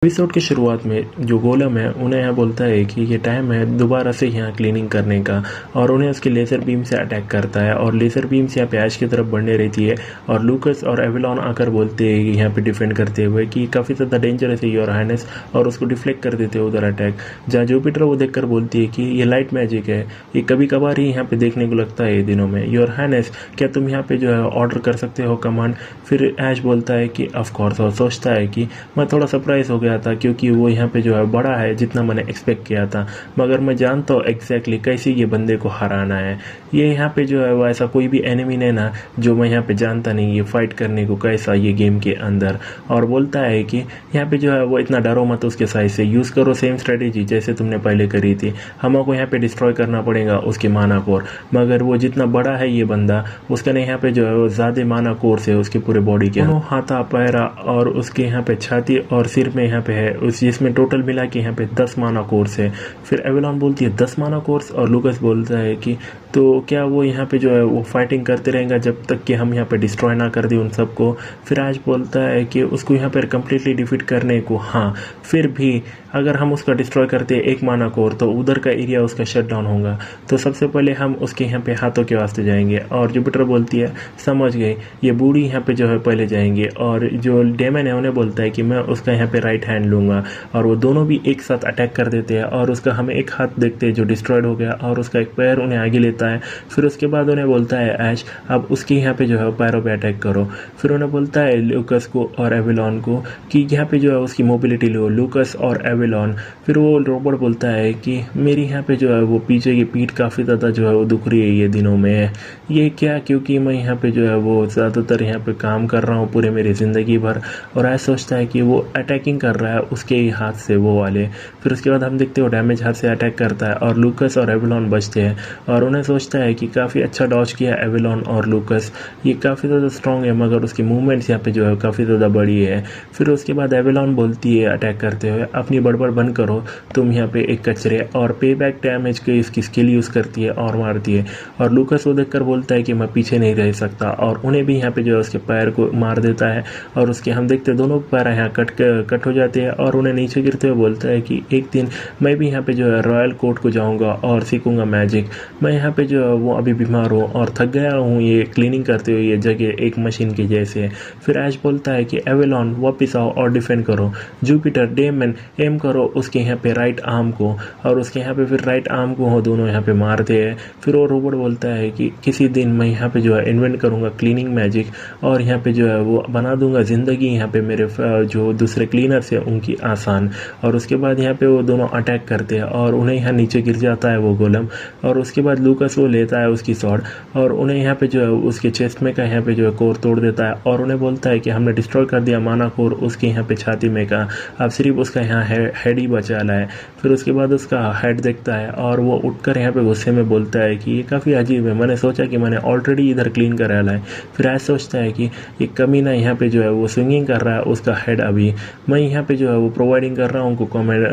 Episode की शुरुआत में जो गोलम है उन्हें यहाँ बोलता है कि ये टाइम है दोबारा से यहाँ क्लीनिंग करने का, और उन्हें उसके लेज़र बीम से अटैक करता है और लेज़र बीम से यहाँ पे ऐश की तरफ बढ़ने रहती है। और लूकस और एवेलॉन आकर बोलते हैं यहाँ पे डिफेंड करते हुए कि काफ़ी ज़्यादा डेंजरस है योर हाइनेस, और उसको डिफ्लेक्ट कर देते हैं उधर अटैक। जहाँ जुपिटर वो देखकर बोलती है कि ये लाइट मैजिक है, ये कभी कभार ही यहाँ पे देखने को लगता है ये दिनों में। योर हाइनेस, क्या तुम यहाँ पे जो है ऑर्डर कर सकते हो कमांड? फिर ऐश बोलता है कि ऑफ कोर्स, और सोचता है कि मैं थोड़ा सरप्राइज हो गया था क्योंकि वो यहाँ पे जो है बड़ा है जितना मैंने एक्सपेक्ट किया था, मगर मैं जानता हूँ एग्जैक्टली कैसे ये बंदे को हराना है। ये यहाँ पे जो है वो ऐसा कोई भी एनिमी ने ना जो मैं यहाँ पे जानता नहीं ये फाइट करने को कैसा ये गेम के अंदर। और बोलता है कि यहाँ पे जो है वो इतना डरो मत उसके साइज से, यूज़ करो सेम स्ट्रेटेजी जैसे तुमने पहले करी थी। हमको यहाँ पे डिस्ट्रॉय करना पड़ेगा उसके माना कोर, मगर वो जितना बड़ा है ये बंदा उसका नहीं यहाँ पे जो है वो ज़्यादा माना कोर्स है उसके पूरे बॉडी के, हाथा पैरा और उसके यहाँ पे छाती और सिर में यहाँ पे है उस जिसमें टोटल मिला के यहाँ पे 10 माना कोर्स है। फिर एवेलॉन बोलती है 10 माना कोर्स, और लूकस बोलता है कि तो क्या वो यहाँ पे जो है वो फाइटिंग करते रहेंगे जब तक कि हम यहाँ पे डिस्ट्रॉय ना कर दें उन सबको। फिर आज बोलता है कि उसको यहाँ पर कम्प्लीटली डिफीट करने को, हाँ फिर भी अगर हम उसका डिस्ट्रॉय करते हैं एक माना कोर तो उधर का एरिया उसका शट डाउन होगा, तो सबसे पहले हम उसके यहाँ पे हाथों के वास्ते जाएंगे। और जुपिटर बोलती है समझ गए, ये बूढ़ी यहाँ पे जो है पहले जाएंगे। और जो डेमन है उन्हें बोलता है कि मैं उसका यहाँ पे राइट हैंड लूँगा, और वो दोनों भी एक साथ अटैक कर देते हैं। और उसका हमें एक हाथ देखते हैं जो डिस्ट्रॉयड हो गया, और उसका एक पैर उन्हें आगे लेता है। फिर उसके बाद उन्हें बोलता है ऐश अब उसके यहाँ पे जो है पैरों पे अटैक करो। फिर उन्हें बोलता है लूकस को और एवेलॉन को कि यहाँ पे जो है उसकी मोबिलिटी लो, लूकस और एवेलॉन। फिर वो रोबोट बोलता है कि मेरी यहाँ पे जो है वो पीछे की पीठ काफ़ी ज़्यादा जो है वो दुख रही है ये दिनों में। ये क्या, क्योंकि मैं यहाँ पे जो है वो ज़्यादातर यहाँ पे काम कर रहा हूँ पूरे मेरी ज़िंदगी भर। और ऐसा सोचता है कि वो अटैकिंग कर रहा है उसके ही हाथ से वो वाले। फिर उसके बाद हम देखते हो डैमेज हाथ से अटैक करता है और लूकस और एवेलॉन बचते हैं। और उन्हें सोचता है कि काफ़ी अच्छा डॉज किया एवेलॉन और लूकस, ये काफ़ी ज़्यादा स्ट्रॉन्ग है मगर उसकी मूवमेंट्स यहाँ पे जो है काफ़ी ज़्यादा बड़ी है। फिर उसके बाद एवेलॉन बोलती है अटैक करते हुए अपनी बड़बड़ बंद करो, तुम यहाँ पे एक कचरे, और पे बैक डैमेज के इसकी स्किल यूज़ करती है और मारती है। और लूकस वो देखकर बोलता है कि मैं पीछे नहीं रह सकता, और उन्हें भी यहाँ पे जो है उसके पैर को मार देता है। और उसके हम देखते दोनों पैर यहाँ कट हो जाते हैं, और उन्हें नीचे गिरते हुए बोलता है कि एक दिन मैं भी यहाँ पे जो है रॉयल कोर्ट को जाऊँगा और सीखूंगा मैजिक। मैं यहाँ पे जो है वो अभी बीमार हूँ और थक गया हूँ ये क्लीनिंग करते हुए ये जगह एक मशीन की जैसे। फिर ऐश बोलता है कि एवेलॉन वापस आओ और डिफेंड करो। जुपिटर डेमन एम करो उसके यहाँ पे राइट आर्म को, और उसके यहाँ पे फिर राइट आर्म को हो दोनों यहाँ पे मारते हैं। फिर वो रोबोट बोलता है कि किसी दिन मैं यहाँ पे जो है इन्वेंट करूँगा क्लीनिंग मैजिक, और यहाँ पे जो है वो बना दूंगा ज़िंदगी यहाँ पे मेरे जो दूसरे क्लीनर्स है उनकी आसान। और उसके बाद यहाँ पे वो दोनों अटैक करते हैं और उन्हें यहाँ नीचे गिर जाता है वो गोलम। और उसके बाद लूकस वो लेता है उसकी स्वॉर्ड और उन्हें यहाँ पे जो है उसके चेस्ट में का यहाँ पे जो है कोर तोड़ देता है, और उन्हें बोलता है कि हमने डिस्ट्रॉय कर दिया माना कोर उसके यहाँ पे छाती में का, अब सिर्फ उसका यहाँ हेड ही बचा है। फिर उसके बाद उसका हेड देखता है और वो उठकर यहाँ पे गुस्से में बोलता है कि ये काफ़ी अजीब है, मैंने सोचा कि मैंने ऑलरेडी इधर क्लीन करा है। फिर ऐसा सोचता है कि ये कमीना यहाँ पे जो है वो स्विंगिंग कर रहा है उसका हेड, अभी मैं यहाँ पे जो है वो प्रोवाइडिंग कर रहा हूँ उनको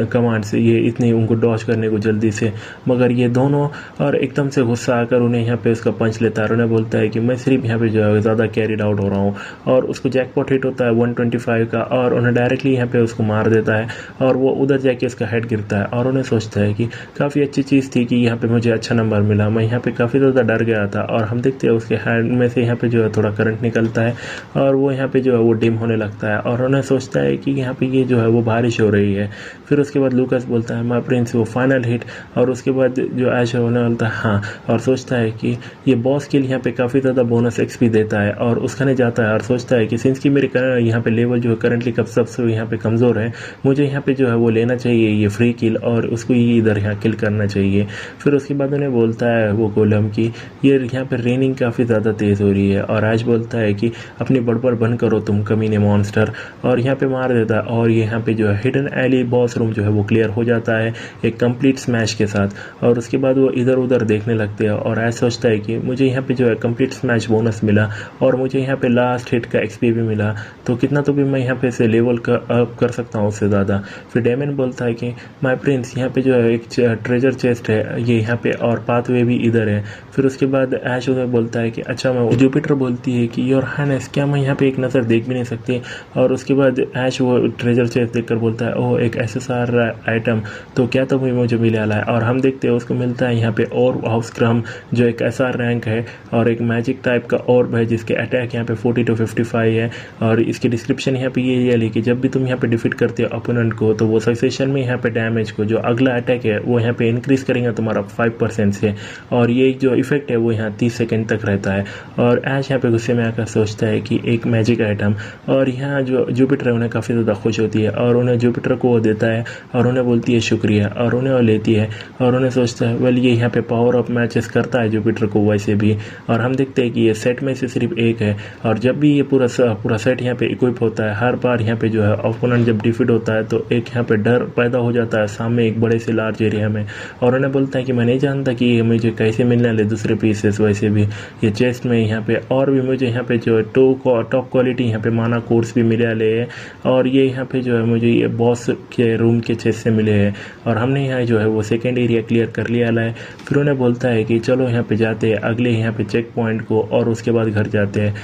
कमांड से, ये इतनी उनको डॉज करने को जल्दी से, मगर ये दोनों और एकदम से गुस्सा आकर उन्हें यहाँ पे उसका पंच लेता है। उन्हें बोलता है कि मैं सिर्फ यहाँ पे जो है ज़्यादा कैरिड आउट हो रहा हूँ, और उसको जैकपॉट हिट होता है 125 का, और उन्हें डायरेक्टली यहाँ पे उसको मार देता है। और वो उधर जाके उसका हेड गिरता है, और उन्हें सोचता है कि काफ़ी अच्छी चीज़ थी कि यहाँ पे मुझे अच्छा नंबर मिला, मैं यहाँ पे काफ़ी ज़्यादा डर गया था। और हम देखते हैं उसके हेड में से यहाँ पे जो है थोड़ा करंट निकलता है और वो यहाँ पे जो है वो डिम होने लगता है, और उन्हें सोचता है कि यहाँ पे ये जो है वो बारिश हो रही है। फिर उसके बाद लूकस बोलता है माय प्रिंस वो फाइनल हिट, और उसके बाद जो ऐश होने बोलता है हाँ, और सोचता है कि ये बॉस के लिए यहाँ पे काफ़ी ज़्यादा बोनस एक्सपी देता है, और उसका नहीं जाता है और सोचता है कि सिंस की मेरे यहाँ पे लेवल जो है करंटली कब सबसे यहाँ पे कमज़ोर है, मुझे यहाँ पे जो है वो लेना चाहिए ये फ्री किल, और उसको ये इधर यहाँ किल करना चाहिए। फिर उसके बाद उन्हें बोलता है वो गोलम की ये यहाँ पे रेनिंग काफ़ी ज़्यादा तेज़ हो रही है, और आज बोलता है कि अपनी बड़बड़ बंद करो तुम कमीने मॉन्स्टर, और यहाँ पे मार देता है। और यहाँ पे जो है हिडन एली बॉस रूम जो है वो क्लियर हो जाता है एक कंप्लीट स्मैश के साथ। और उसके बाद वो इधर उधर देखने लगते हैं, और ऐसा सोचता है कि मुझे यहाँ पे जो है कंप्लीट स्मैश बोनस मिला, और मुझे यहाँ पे लास्ट हिट का एक्सपी भी मिला, तो कितना तो भी मैं यहाँ पे से लेवल अप कर सकता हूँ उससे ज़्यादा। फिर डेमन बोलता है कि माय प्रिंस यहाँ पे जो है एक ट्रेजर चेस्ट है ये यहाँ पे, और पाथवे भी इधर है। फिर उसके बाद ऐश उन्हें बोलता है कि अच्छा मैं, जुपिटर बोलती है कि योर हाइनेस क्या मैं यहाँ पे एक नज़र देख भी नहीं सकती, और उसके बाद ऐश वो ट्रेजर ट्रेजर चेस्ट देखकर बोलता है ओह एक SSR आइटम, तो क्या तो मुझे मिले वाला है। और हम देखते हैं उसको मिलता है यहाँ पे और हाउस क्रम जो एक SR रैंक है और एक मैजिक टाइप का ऑर्ब है जिसके अटैक यहाँ पे 40 to 55 है। और इसकी डिस्क्रिप्शन यहाँ पे ये है कि जब भी तुम यहाँ पे डिफीट करते हो अपोनेंट को तो वो सक्सेशन में यहाँ पे डैमेज को जो अगला अटैक है वो यहाँ पे इंक्रीज करेंगे तुम्हारा 5% से, और ये जो इफेक्ट है वो यहाँ 30 सेकेंड तक रहता है। और ऐश यहाँ पे गुस्से में आकर सोचता है कि एक मैजिक आइटम, और यहाँ जो जुपिटर है उन्हें काफ़ी ज़्यादा खुश होती है और उन्हें जुपिटर को वो देता है और उन्हें बोलती है शुक्रिया, और उन्हें वो लेती है और उन्हें सोचता है वेल ये यहाँ पे पावर ऑफ मैचेस करता है जुपिटर को वैसे भी। और हम देखते हैं कि ये सेट में से सिर्फ एक है, और जब भी ये पूरा सेट यहाँ पे इक्विप होता है हर बार यहाँ पे जो है ओपोनेंट जब डिफीट होता है तो एक यहाँ पे डर पैदा हो जाता है सामने एक बड़े से लार्ज एरिया में। और उन्हें बोलता है कि मैं नहीं जानता कि ये मुझे कैसे मिलने वाले दूसरे पीसेस, वैसे भी ये चेस्ट में यहाँ पे और भी मुझे यहाँ पे जो है टॉप क्वालिटी यहाँ पे माना कोर्स भी मिले वाले है, और ये यहाँ पे जो है मुझे ये बॉस के रूम के चेस्ट से मिले हैं। और हमने यहाँ जो है वो सेकेंड एरिया क्लियर कर लिया है। फिर उन्हें बोलता है कि चलो यहाँ पे जाते हैं अगले यहाँ पे चेक पॉइंट को और उसके बाद घर जाते हैं।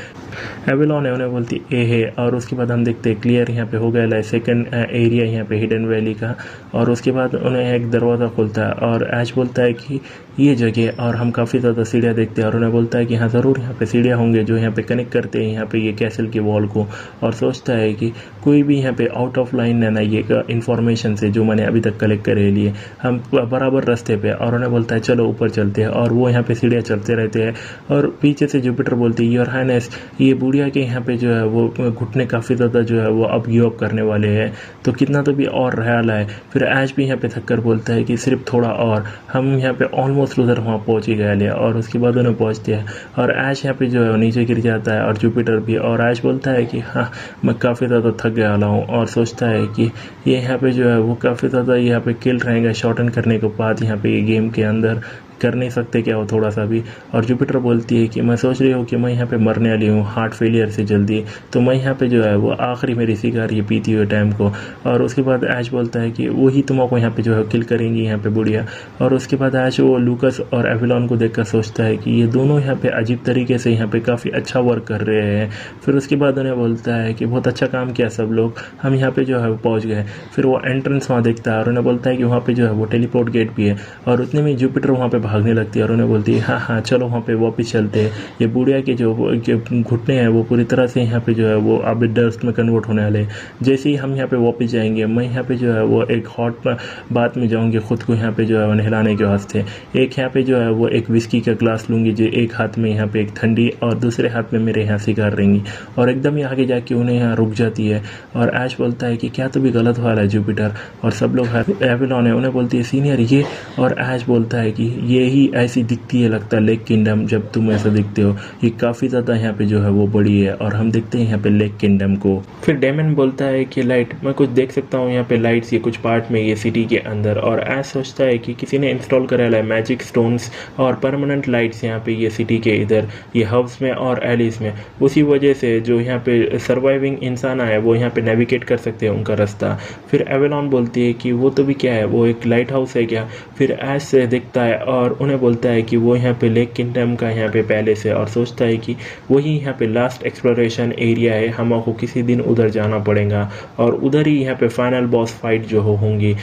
एवेलॉन है उन्हें बोलती है और उसके बाद हम देखते हैं क्लियर यहाँ पे हो गया है सेकेंड एरिया यहाँ पे हिडन वैली का। और उसके बाद उन्हें एक दरवाज़ा खुलता है और ऐश बोलता है कि ये जगह, और हम काफ़ी ज़्यादा सीढ़ियाँ देखते हैं और उन्हें बोलता है कि हाँ ज़रूर यहाँ पे सीढ़ियाँ होंगे जो यहाँ पे कनेक्ट करते हैं यहाँ पे ये कैसल के वॉल को। और सोचता है कि कोई भी यहाँ पे आउट ऑफ लाइन ना ये इन्फॉर्मेशन से जो मैंने अभी तक कलेक्ट करे लिए हम बराबर रास्ते पे। और उन्हें बोलता है चलो ऊपर चलते हैं, और वो यहाँ पे सीढ़ियाँ चलते रहते हैं। और पीछे से जुपिटर बोलती है योर हाइनेस ये बुढ़िया के यहाँ पे जो है वो घुटने काफ़ी ज़्यादा जो है वो अब गिव अप करने वाले हैं, तो कितना तो भी और रहा है। फिर ऐश भी यहाँ पे थक कर बोलता है कि सिर्फ थोड़ा और, हम यहाँ पे ऑलमोस्ट उधर वहाँ पहुँच ही गए ले। और उसके बाद उन्हें पहुँचते हैं और ऐश यहाँ पे जो है नीचे गिर जाता है और जुपिटर भी। और ऐश बोलता है कि हाँ मैं काफ़ी ज़्यादा थक गया वाला हूँ, और सोचता है कि ये यहाँ पे जो है वो काफ़ी ज़्यादा यहाँ पे किल रहेंगे शॉर्टन करने के बाद यहाँ पे ये गेम के अंदर कर नहीं सकते क्या हो थोड़ा सा भी। और जुपिटर बोलती है कि मैं सोच रही हूँ कि मैं यहाँ पे मरने वाली हूँ हार्ट फेलियर से जल्दी, तो मैं यहाँ पे जो है वो आखिरी मेरी सिगार ये पीती हुए टाइम को। और उसके बाद ऐश बोलता है कि वही तुमको यहाँ पे जो है किल करेंगी यहाँ पे बुढ़िया। और उसके बाद ऐश वो लूकस और एविलॉन को देखकर सोचता है कि ये दोनों यहाँ पे अजीब तरीके से यहाँ पे काफ़ी अच्छा वर्क कर रहे हैं। फिर उसके बाद उन्हें बोलता है कि बहुत अच्छा काम किया सब लोग, हम यहाँ पे जो है पहुँच गए। फिर वो एंट्रेंस वहाँ देखता है और उन्हें बोलता है कि वहाँ पे जो है वो टेलीपोर्ट गेट भी है। और उतने में जुपिटर वहाँ पे भागने लगती है और उन्हें बोलती है हाँ हाँ चलो वहाँ पे वापस चलते हैं, ये बुढ़िया के जो घुटने हैं वो पूरी तरह से यहाँ पे जो है वो अब डस्ट में कन्वर्ट होने वाले। जैसे ही हम यहाँ पे वापस जाएंगे मैं यहाँ पे जो है वो एक हॉट बात में जाऊँगी खुद को यहाँ पे जो है नहलाने के वास्ते। एक यहाँ पे जो है वो एक विस्की का ग्लास लूँगी जो एक हाथ में यहाँ पे एक ठंडी और दूसरे हाथ में मेरे यहाँ सिगार रहेंगी। और एकदम ही आगे जाके उन्हें यहाँ रुक जाती है और ऐश बोलता है कि क्या तो भी गलत वाला है जुपिटर। और सब लोग एविलॉन है उन्हें बोलती है सीनियर ये, और ऐश बोलता है कि ये ही ऐसी दिखती है लगता है लेक किंगडम, जब तुम ऐसा दिखते हो ये काफ़ी ज़्यादा यहाँ पे जो है वो बड़ी है। और हम देखते हैं यहाँ पे लेक किंगडम को। फिर डेमन बोलता है कि लाइट मैं कुछ देख सकता हूँ यहाँ पे लाइट्स ये कुछ पार्ट में ये सिटी के अंदर। और ऐश सोचता है कि किसी ने इंस्टॉल करा है मैजिक स्टोन्स और परमानेंट लाइट्स यहाँ पे ये सिटी के इधर ये हब्स में और एलिस में, उसी वजह से जो यहाँ पे सर्वाइविंग इंसान आए वो यहाँ पे नेविगेट कर सकते हैं उनका रास्ता। फिर एवेलॉन बोलती है कि वो तो भी क्या है वो एक लाइट हाउस है क्या। फिर ऐश से दिखता है और उन्हें बोलता है कि वो यहाँ पे लेक किंगडम का यहाँ पे पैलेस है, और सोचता है कि वही यहाँ पे लास्ट एक्सप्लोरेशन एरिया है, हमको किसी दिन उधर जाना पड़ेगा और उधर ही यहाँ पे फाइनल बॉस फाइट जो होंगी।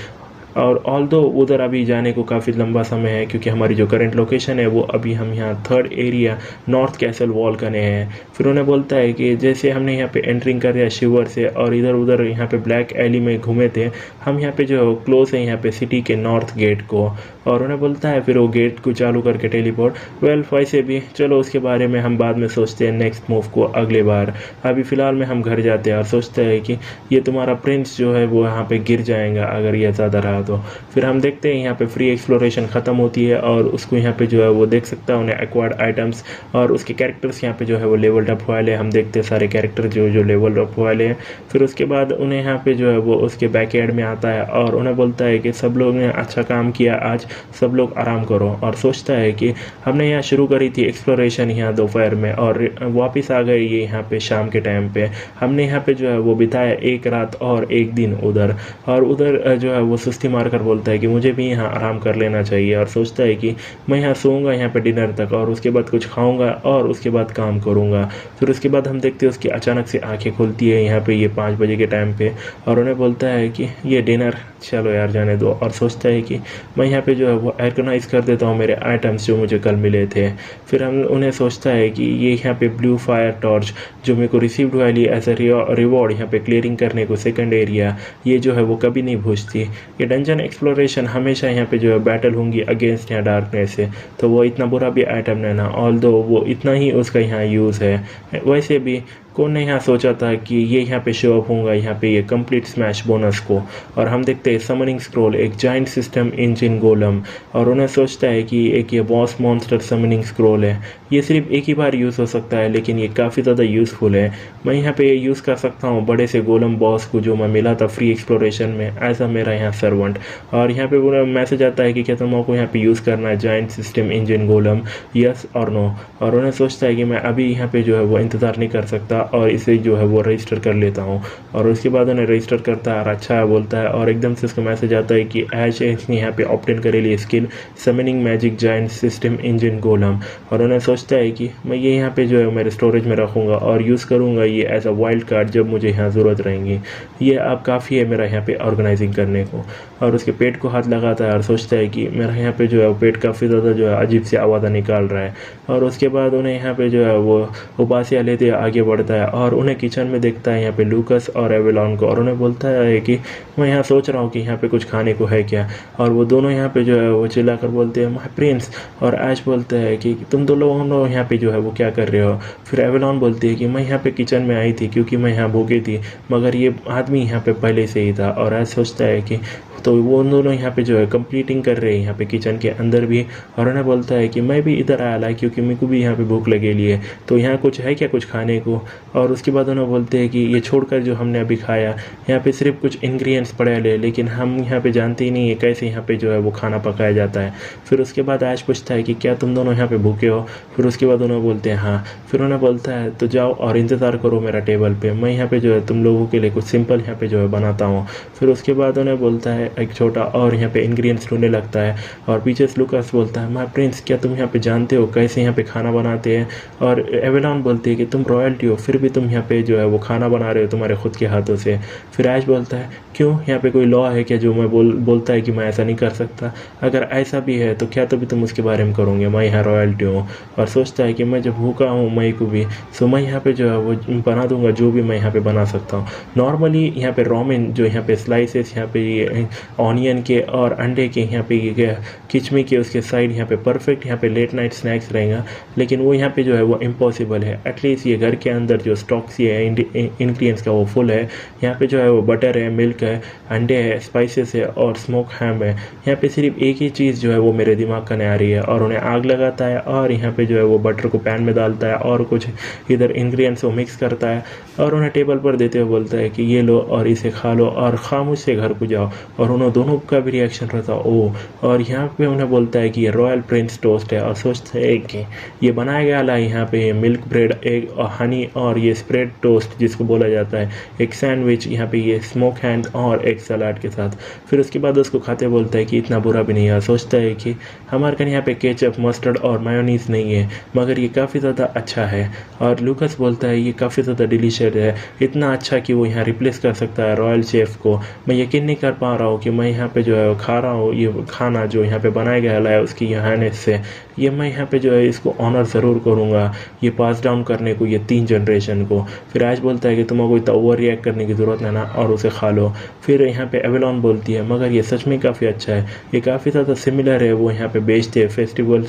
और ऑल्दो उधर अभी जाने को काफ़ी लंबा समय है क्योंकि हमारी जो करंट लोकेशन है वो अभी हम यहाँ third area north castle wall करने हैं। फिर उन्हें बोलता है कि जैसे हमने यहाँ पे एंट्रिंग कर दिया शिवर से और इधर उधर यहाँ पे ब्लैक एली में घूमे थे, हम यहाँ पे जो क्लोज है यहाँ पे सिटी के नॉर्थ गेट को। और उन्हें बोलता है फिर वो गेट को चालू करके टेलीपोर्ट। वेल वैसे भी चलो उसके बारे में हम बाद में सोचते हैं नेक्स्ट मूव को अगले बार, अभी फ़िलहाल में हम घर जाते हैं और सोचते हैं कि ये तुम्हारा प्रिंस जो है वो यहाँ पे गिर जाएगा अगर ये ज़्यादा रहा तो। फिर हम देखते हैं यहाँ पे फ्री एक्सप्लोरेशन ख़त्म होती है और उसको यहाँ पे जो है वो देख सकता है उन्हें एक्वायर्ड आइटम्स और उसके कैरेक्टर्स यहाँ पे जो है वो लेवल अप वाले हम देखते हैं सारे कैरेक्टर जो लेवल अप वाले हैं। फिर उसके बाद उन्हें यहाँ पे जो है वो उसके बैकयार्ड में आता है और उन्हें बोलता है कि सब लोग ने अच्छा काम किया आज, सब लोग आराम करो। और सोचता है कि हमने यहाँ शुरू करी थी एक्सप्लोरेशन यहाँ दोपहर में और वापस आ गए ये यहाँ पे शाम के टाइम पे, हमने यहाँ पे जो है वो बिताया एक रात और एक दिन उधर, और उधर जो है वो सुस्ती टैक्सी मारकर बोलता है कि मुझे भी यहाँ आराम कर लेना चाहिए, और सोचता है कि मैं यहाँ सोऊंगा यहाँ पे डिनर तक, और उसके बाद कुछ खाऊंगा और उसके बाद काम करूँगा। फिर उसके बाद हम देखते हैं उसकी अचानक से आंखें खुलती है यहाँ पे ये 5 बजे के टाइम पे, और उन्हें बोलता है कि ये डिनर चलो यार जाने दो, और सोचता है कि मैं यहाँ पे जो है वो ऑर्गेनाइज कर देता हूँ मेरे आइटम्स जो मुझे कल मिले थे। फिर हम उन्हें सोचता है कि ये यहाँ पे ब्लू फायर टॉर्च जो मेरे को रिसीव्ड हुआ है एज अ रिवॉर्ड यहाँ पे क्लियरिंग करने को सेकंड एरिया, ये जो है वो कभी नहीं भूजती। ये डंजन एक्सप्लोरेशन हमेशा यहाँ पे जो है बैटल होंगी अगेंस्ट यहाँ डार्कनेस से, तो वो इतना बुरा भी आइटम नहीं ना, ऑल दो वो इतना ही उसका यहाँ यूज़ है। वैसे भी कौन ने यहाँ सोचा था कि ये यहाँ पे शो अप होगा यहाँ पे ये कंप्लीट स्मैश बोनस को। और हम देखते हैं समनिंग स्क्रॉल एक जाइंट सिस्टम इंजन गोलम, और उन्हें सोचता है कि एक ये बॉस मॉन्स्टर समनिंग स्क्रॉल है, ये सिर्फ एक ही बार यूज़ हो सकता है लेकिन ये काफ़ी ज़्यादा यूज़फुल है। मैं यहाँ पे यूज़ कर सकता हूँ बड़े से गोलम बॉस को जो मैं मिला था फ्री एक्सप्लोरेशन में एज अ मेरा यहाँ सर्वेंट। और यहाँ पे पूरा मैसेज आता है कि क्या तुमको यहाँ पे यूज़ करना है जाइंट सिस्टम इंजन गोलम, यस और नो। और उन्हें सोचता है कि मैं अभी यहाँ पे जो है वो इंतज़ार नहीं कर सकता और इसे जो है वो रजिस्टर कर लेता हूँ। और उसके बाद उन्हें रजिस्टर करता है और अच्छा है बोलता है, और एकदम से उसका मैसेज आता है कि ऐश ने यहाँ पे ऑप्टेन करेली skill summoning magic giant system engine golem. और उन्हें सोचता है कि मैं ये यहाँ पे जो है मेरे स्टोरेज में रखूँगा और यूज़ करूँगा ये एज अ वाइल्ड कार्ड जब मुझे यहाँ ज़रूरत रहेंगी। ये अब काफ़ी है मेरा यहाँ पे ऑर्गेनाइजिंग करने को। और उसके पेट को हाथ लगाता है और सोचता है कि मेरा यहाँ पे जो है पेट काफ़ी ज़्यादा जो है अजीब सी आवाज़ निकाल रहा है। और उसके बाद उन्हें यहाँ पे जो है वो उबासियाँ लेते आगे बढ़ता है और उन्हें किचन में देखता है यहाँ पे लूकस और एवेलॉन को, और उन्हें बोलता है कि मैं यहाँ सोच रहा हूँ कि यहाँ पे कुछ खाने को है क्या। और वो दोनों यहाँ पे जो है वो चिल्लाकर बोलते हैं माय प्रिंस, और ऐश बोलता है कि तुम दोनों यहाँ पे जो है वो क्या कर रहे हो। फिर एवेलॉन बोलती है कि मैं यहाँ पे किचन में आई थी क्योंकि मैं यहाँ भूखी थी, मगर ये आदमी यहाँ पे पहले से ही था। और ऐश सोचता है कि तो वो दोनों यहाँ पे जो है कंप्लीटिंग कर रहे हैं यहाँ पे किचन के अंदर भी। और उन्हें बोलता है कि मैं भी इधर आया ला क्योंकि मेरे को भी यहाँ पे भूख लगेली है, तो यहाँ कुछ है क्या कुछ खाने को। और उसके बाद उन्हें बोलते हैं कि ये छोड़कर जो हमने अभी खाया यहाँ पे सिर्फ कुछ इंग्रेडिएंट्स पड़े ले, लेकिन हम यहाँ पे जानते ही नहीं है कैसे यहाँ पे जो है वो खाना पकाया जाता है। फिर उसके बाद ऐश पूछता है कि क्या तुम दोनों यहाँ पे भूखे हो। फिर उसके बाद उन्हें बोलते हैं हाँ। फिर उन्हें बोलता है तो जाओ और इंतज़ार करो मेरा टेबल पे, मैं यहाँ पे जो है तुम लोगों के लिए कुछ सिंपल यहाँ पे जो है बनाता हूँ। फिर उसके बाद उन्हें बोलता है एक छोटा और यहाँ पे इंग्रेडिएंट्स ढूंढने लगता है। और पीछे से लूकास बोलता है माय प्रिंस क्या तुम यहाँ पे जानते हो कैसे यहाँ पे खाना बनाते हैं। और एवेलॉन बोलती है कि तुम रॉयल्टी हो फिर भी तुम यहाँ पे जो है वो खाना बना रहे हो तुम्हारे खुद के हाथों से। फिर ऐश बोलता है क्यों यहाँ पे कोई लॉ है क्या जो मैं बोलता है कि मैं ऐसा नहीं कर सकता, अगर ऐसा भी है तो क्या तो भी तुम उसके बारे में करोगे, मैं यहाँ रॉयल्टी हूँ। और सोचता है कि मैं जब भूखा हूँ मैं को भी, सो मैं यहाँ पे जो है वो बना दूंगा जो भी मैं यहाँ पे बना सकता हूँ। नॉर्मली यहाँ पे रोमेन जो यहाँ पे स्लाइसेस यहाँ पे ये ऑनियन के और अंडे के यहाँ पे ये किचमी के उसके साइड यहाँ पे परफेक्ट यहाँ पे लेट नाइट स्नैक्स रहेगा, लेकिन वो यहाँ पे जो है वो इम्पॉसिबल है। एटलीस्ट ये घर के अंदर जो स्टॉक्स ये इंग्रेडिएंट्स का वो फुल है। यहाँ पे जो है वो बटर है, मिल्क है, अंडे है, स्पाइसेस है और स्मोक हैम है। यहाँ पे सिर्फ एक ही चीज़ जो है वो मेरे दिमाग का नहीं आ रही है। और उन्हें आग लगाता है और यहाँ पे जो है वो बटर को पैन में डालता है और कुछ इधर इंग्रेडिएंट्स को मिक्स करता है और उन्हें टेबल पर देते हुए बोलता है कि ये लो और इसे खा लो और खामोश से घर को जाओ। और उन्होंने दोनों का भी रिएक्शन रहता ओ। और यहाँ पे उन्हें बोलता है कि ये रॉयल प्रिंस टोस्ट है, और सोचते है कि ये बनाया गया ला यहाँ पे मिल्क ब्रेड, एग और हनी और ये स्प्रेड टोस्ट जिसको बोला जाता है, एक सैंडविच यहाँ पे ये स्मोक हैंड और एक सलाद के साथ। फिर उसके बाद उसको खाते बोलता है कि इतना बुरा भी नहीं है। सोचता है कि हमारे कहीं यहाँ पे केचप, मस्टर्ड और मायोनीज नहीं है, मगर ये काफ़ी ज़्यादा अच्छा है। और लूकस बोलता है ये काफ़ी ज़्यादा डिलीशियस है, इतना अच्छा कि वो यहाँ रिप्लेस कर सकता है रॉयल शेफ को। मैं यकीन नहीं कर पा रहा हूँ कि मैं यहाँ पे जो है खा रहा हूँ ये खाना जो यहाँ पे बनाया गया है उसकी यहाँ से, ये मैं यहाँ पे जो है इसको ऑनर ज़रूर करूँगा ये पास डाउन करने को ये 3 जनरेशन को। फिर ऐश बोलता है कि तुम्हें कोई ओवर रिएक्ट करने की ज़रूरत नहीं ना और उसे खा लो। फिर यहाँ पे एवेलॉन बोलती है मगर ये सच में काफ़ी अच्छा है, ये काफ़ी ज़्यादा सिमिलर है वो यहाँ पे बेचते हैं फेस्टिवल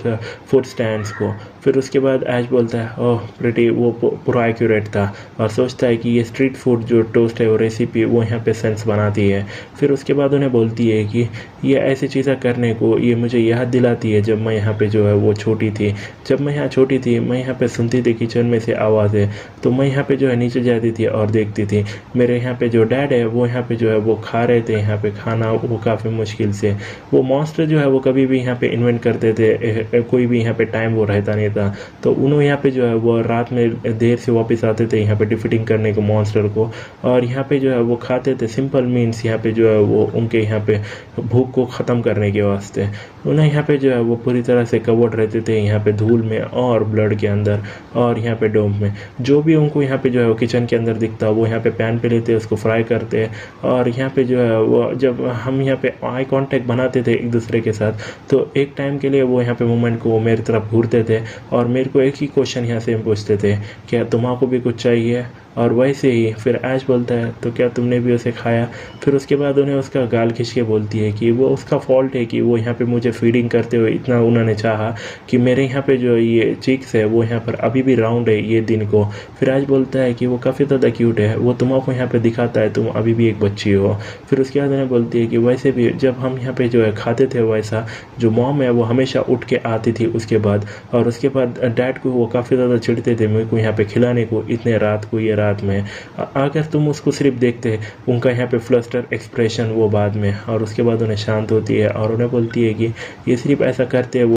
फूड स्टैंड्स को। फिर उसके बाद ऐश बोलता है ओह प्रिटी, वो पूरा एक्यूरेट था। और सोचता है कि ये स्ट्रीट फूड जो टोस्ट है वो रेसिपी वो यहाँ पे सेंस बनाती है। फिर उसके बाद उन्हें बोलती है कि ये ऐसी चीज़ें करने को ये मुझे याद दिलाती है जब मैं यहाँ पे जो है वो छोटी थी। जब मैं यहाँ छोटी थी मैं यहाँ पे सुनती थी किचन में से आवाज़ें, तो मैं यहाँ पे जो है नीचे जाती थी और देखती थी मेरे यहाँ पे जो डैड है वो यहाँ पे जो है वो खा रहे थे यहाँ पे खाना वो काफ़ी मुश्किल से। वो मॉन्स्टर जो है वो कभी भी यहाँ पे इन्वेंट करते थे, कोई भी यहाँ पे टाइम वो रहता नहीं था, तो उन्होंने यहाँ पे जो है वो रात में देर से वापस आते थे यहाँ पे डिफीटिंग करने को मॉन्स्टर को। और यहाँ पे जो है वो खाते थे सिंपल मीन्स यहाँ पे जो है वो उनके यहाँ पे भूख को ख़त्म करने के वास्ते। उन्हें यहाँ पे जो है वो पूरी तरह से कवर्ड रहते थे यहाँ पे धूल में और ब्लड के अंदर और यहाँ पे डोम में। जो भी उनको यहाँ पे जो है वो किचन के अंदर दिखता वो यहाँ पे पैन पे लेते, उसको फ्राई करते। और यहाँ पे जो है वो जब हम यहाँ पे आई कांटेक्ट बनाते थे एक दूसरे के साथ, तो एक टाइम के लिए वो यहाँ पे मोमेंट को मेरी तरफ घूरते थे और मेरे को एक ही क्वेश्चन यहाँ से पूछते थे, क्या तुम्हारा भी कुछ चाहिए? और वैसे ही फिर ऐश बोलता है, तो क्या तुमने भी उसे खाया? फिर उसके बाद उन्हें उसका गाल खींच के बोलती है कि वो उसका फॉल्ट है कि वो यहाँ पे मुझे फीडिंग करते हुए इतना उन्होंने चाहा कि मेरे यहाँ पे जो ये चीक्स है वो यहाँ पर अभी भी राउंड है ये दिन को। फिर ऐश बोलता है कि वो काफ़ी ज़्यादा क्यूट है, वो तुम्हारा यहाँ पे दिखाता है तुम अभी भी एक बच्ची हो। फिर उसके बाद उन्हें बोलती है कि वैसे भी जब हम यहाँ पे जो है खाते थे वैसा जो मॉम है वो हमेशा उठ के आती थी उसके बाद, और उसके बाद डैड को वो काफ़ी ज़्यादा चिढ़ते थे मेरे को यहाँ पे खिलाने को इतने रात को ये रात में। अगर तुम उसको सिर्फ देखते उनका यहाँ पे फ्लस्टर एक्सप्रेशन वो बाद में, और उसके बाद उन्हें शांत होती है और उन्हें बोलती है कि ये सिर्फ ऐसा करते हैं वो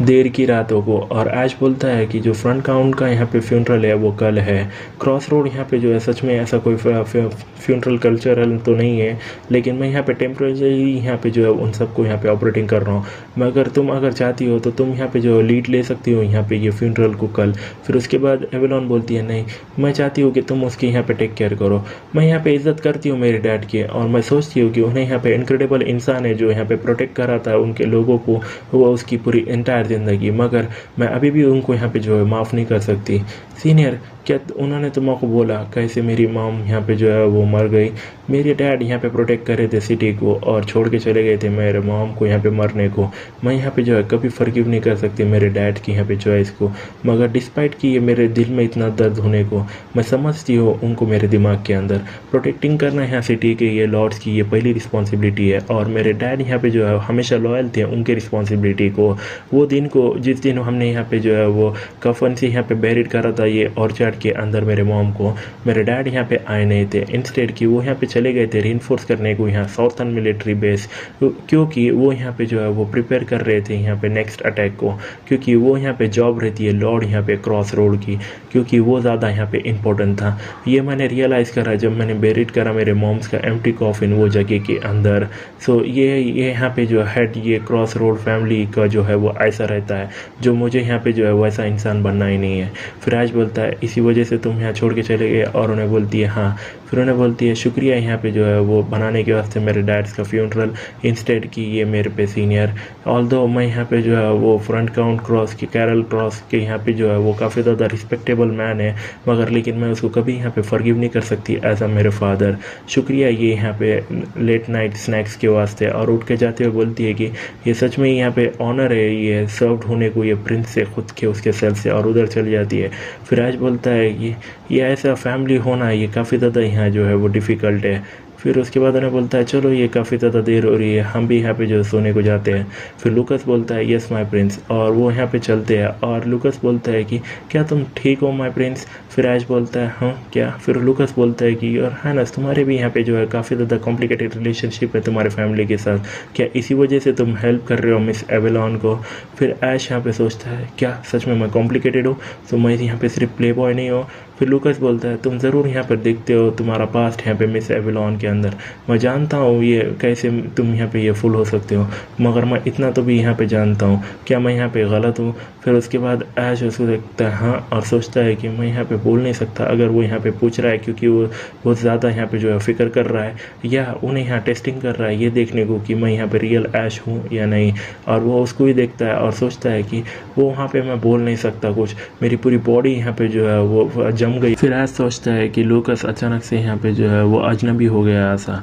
देर की रातों को। और ऐश बोलता है कि जो फ्रंट काउंट का यहाँ पे फ्यूनरल है वो कल है। क्रॉस रोड यहाँ पे जो है सच में ऐसा कोई फ्यूनरल कल्चरल तो नहीं है, लेकिन मैं यहाँ पे टेम्परेरी यहाँ पे जो है उन सबको यहाँ पे ऑपरेटिंग कर रहा हूँ। मगर तुम अगर चाहती हो तो तुम यहाँ पे जो लीड ले सकती हो यहाँ पे ये फ्यूनरल को कल। फिर उसके बाद एवेलॉन बोलती है, नहीं मैं चाहती हूँ कि तुम उसकी यहाँ पे टेक केयर करो। मैं यहाँ पे इज्जत करती हूँ मेरे डैड की, और मैं सोचती हूँ कि उन्हें यहाँ पे इनक्रेडिबल इंसान है जो यहाँ पे प्रोटेक्ट कर रहा था उनके लोगों को वो उसकी पूरी एंटायर ज़िंदगी, मगर मैं अभी भी उनको यहाँ पे जो है माफ़ नहीं कर सकती। सीनियर, क्या उन्होंने तुमको बोला कैसे मेरी मॉम यहाँ पे जो है वो मर गई? मेरे डैड यहाँ पे प्रोटेक्ट कर रहे थे सिटी को और छोड़ के चले गए थे मेरे मॉम को यहाँ पे मरने को। मैं यहाँ पे जो है कभी फॉरगिव नहीं कर सकती मेरे डैड की यहाँ पे चॉइस को, मगर डिस्पाइट कि ये मेरे दिल में इतना दर्द होने को, मैं समझती हूँ उनको मेरे दिमाग के अंदर प्रोटेक्टिंग करना यहाँ सिटी के ये लॉर्ड्स की ये पहली रिस्पॉन्सिबिलिटी है, और मेरे डैड यहाँ पे जो है हमेशा लॉयल थे उनके रिस्पॉन्सिबिलिटी को। वो दिन को जिस दिन हमने यहाँ पे जो है वो कफन से यहाँ पे बैरिड करा था ये ऑर्चर्ड के अंदर मेरे मॉम को, मेरे डैड यहाँ पे आए नहीं थे। इंस्टेड कि वो यहाँ पे चले गए थे रीइंफोर्स करने को यहाँ साउथर्न मिलिट्री बेस, क्योंकि वो यहाँ पे जो है वो प्रिपेयर कर रहे थे यहाँ पे नेक्स्ट अटैक को, क्योंकि वो यहाँ पे जॉब रहती है लॉर्ड यहाँ पे क्रॉस रोड की, क्योंकि वो ज़्यादा यहाँ पे इम्पोर्टेंट था। ये मैंने रियलाइज़ करा जब मैंने बैरिड करा मेरे मॉम्स का एम्प्टी कॉफिन वो जगह के अंदर। सो ये यहाँ पे जो हेड ये क्रॉस रोड फैमिली का जो है वो ऐसा रहता है, जो मुझे यहाँ पे जो है वैसा इंसान बनना ही नहीं है। फिर आज बोलता है इसी वजह से तुम यहाँ छोड़ के चले गए, और उन्हें बोलती है हाँ। फिर उन्हें बोलती है शुक्रिया यहाँ पे जो है वो बनाने के वास्ते मेरे डैड्स का फ्यूनरल, इंस्टेड की ये मेरे पे सीनियर। ऑल्दो मैं यहाँ पे जो है वो फ्रंट काउंट क्रॉस के कैरल क्रॉस के यहाँ पे जो है वो काफ़ी ज़्यादा रिस्पेक्टेबल मैन है, मगर लेकिन मैं उसको कभी यहाँ पे फॉरगिव नहीं कर सकती एज अ मेरे फादर। शुक्रिया ये यहाँ पे लेट नाइट स्नैक्स के वास्ते। और उठ के जाते हुए बोलती है कि ये सच में यहाँ पे ऑनर है ये सर्व्ड होने को ये प्रिंस से खुद के उसके सेल्फ से, और उधर चली जाती है। फिर आज बोलता है कि ये ऐसा फैमिली होना ये काफ़ी ज़्यादा यहाँ जो है वो डिफ़िकल्ट है। फिर उसके बाद उन्हें बोलता है चलो ये काफ़ी ज़्यादा देर हो रही है, हम भी यहाँ पे जो सोने को जाते हैं। फिर लूकस बोलता है यस माय प्रिंस, और वो यहाँ पे चलते हैं। और लूकस बोलता है कि क्या तुम ठीक हो माय प्रिंस? फिर ऐश बोलता है हाँ क्या? फिर लूकस बोलता है कि और हानस तुम्हारे भी यहाँ पे जो है काफ़ी ज़्यादा कॉम्प्लिकेटेड रिलेशनशिप है तुम्हारे फैमिली के साथ, क्या इसी वजह से तुम हेल्प कर रहे हो मिस एवेलॉन को? फिर ऐश यहाँ पे सोचता है क्या सच में मैं कॉम्प्लिकेटेड हूँ? तो मैं यहाँ पे सिर्फ प्ले बॉय नहीं हूँ। फिर लूकस बोलता है तुम ज़रूर यहाँ पर देखते हो तुम्हारा पास्ट यहाँ पे मिस एवेलॉन के अंदर, मैं जानता हूँ ये कैसे तुम यहाँ पे ये फुल हो सकते हो, मगर मैं इतना तो भी यहाँ पे जानता हूँ, क्या मैं यहाँ पे गलत हूँ? फिर उसके बाद ऐश उसको देखता है हाँ, और सोचता है कि मैं यहाँ पे बोल नहीं सकता अगर वो यहाँ पे पूछ रहा है, क्योंकि वो बहुत ज़्यादा यहाँ पे जो है फिक्र कर रहा है, या उन्हें यहाँ टेस्टिंग कर रहा है ये देखने को कि मैं यहाँ पे रियल ऐश हूँ या नहीं। और वो उसको ही देखता है और सोचता है कि वो वहाँ पे मैं बोल नहीं सकता कुछ, मेरी पूरी बॉडी यहाँ पे जो है वो जम गई। फिर ऐश सोचता है कि लूकस अचानक से यहाँ पे जो है वो अजनबी हो गया ऐसा,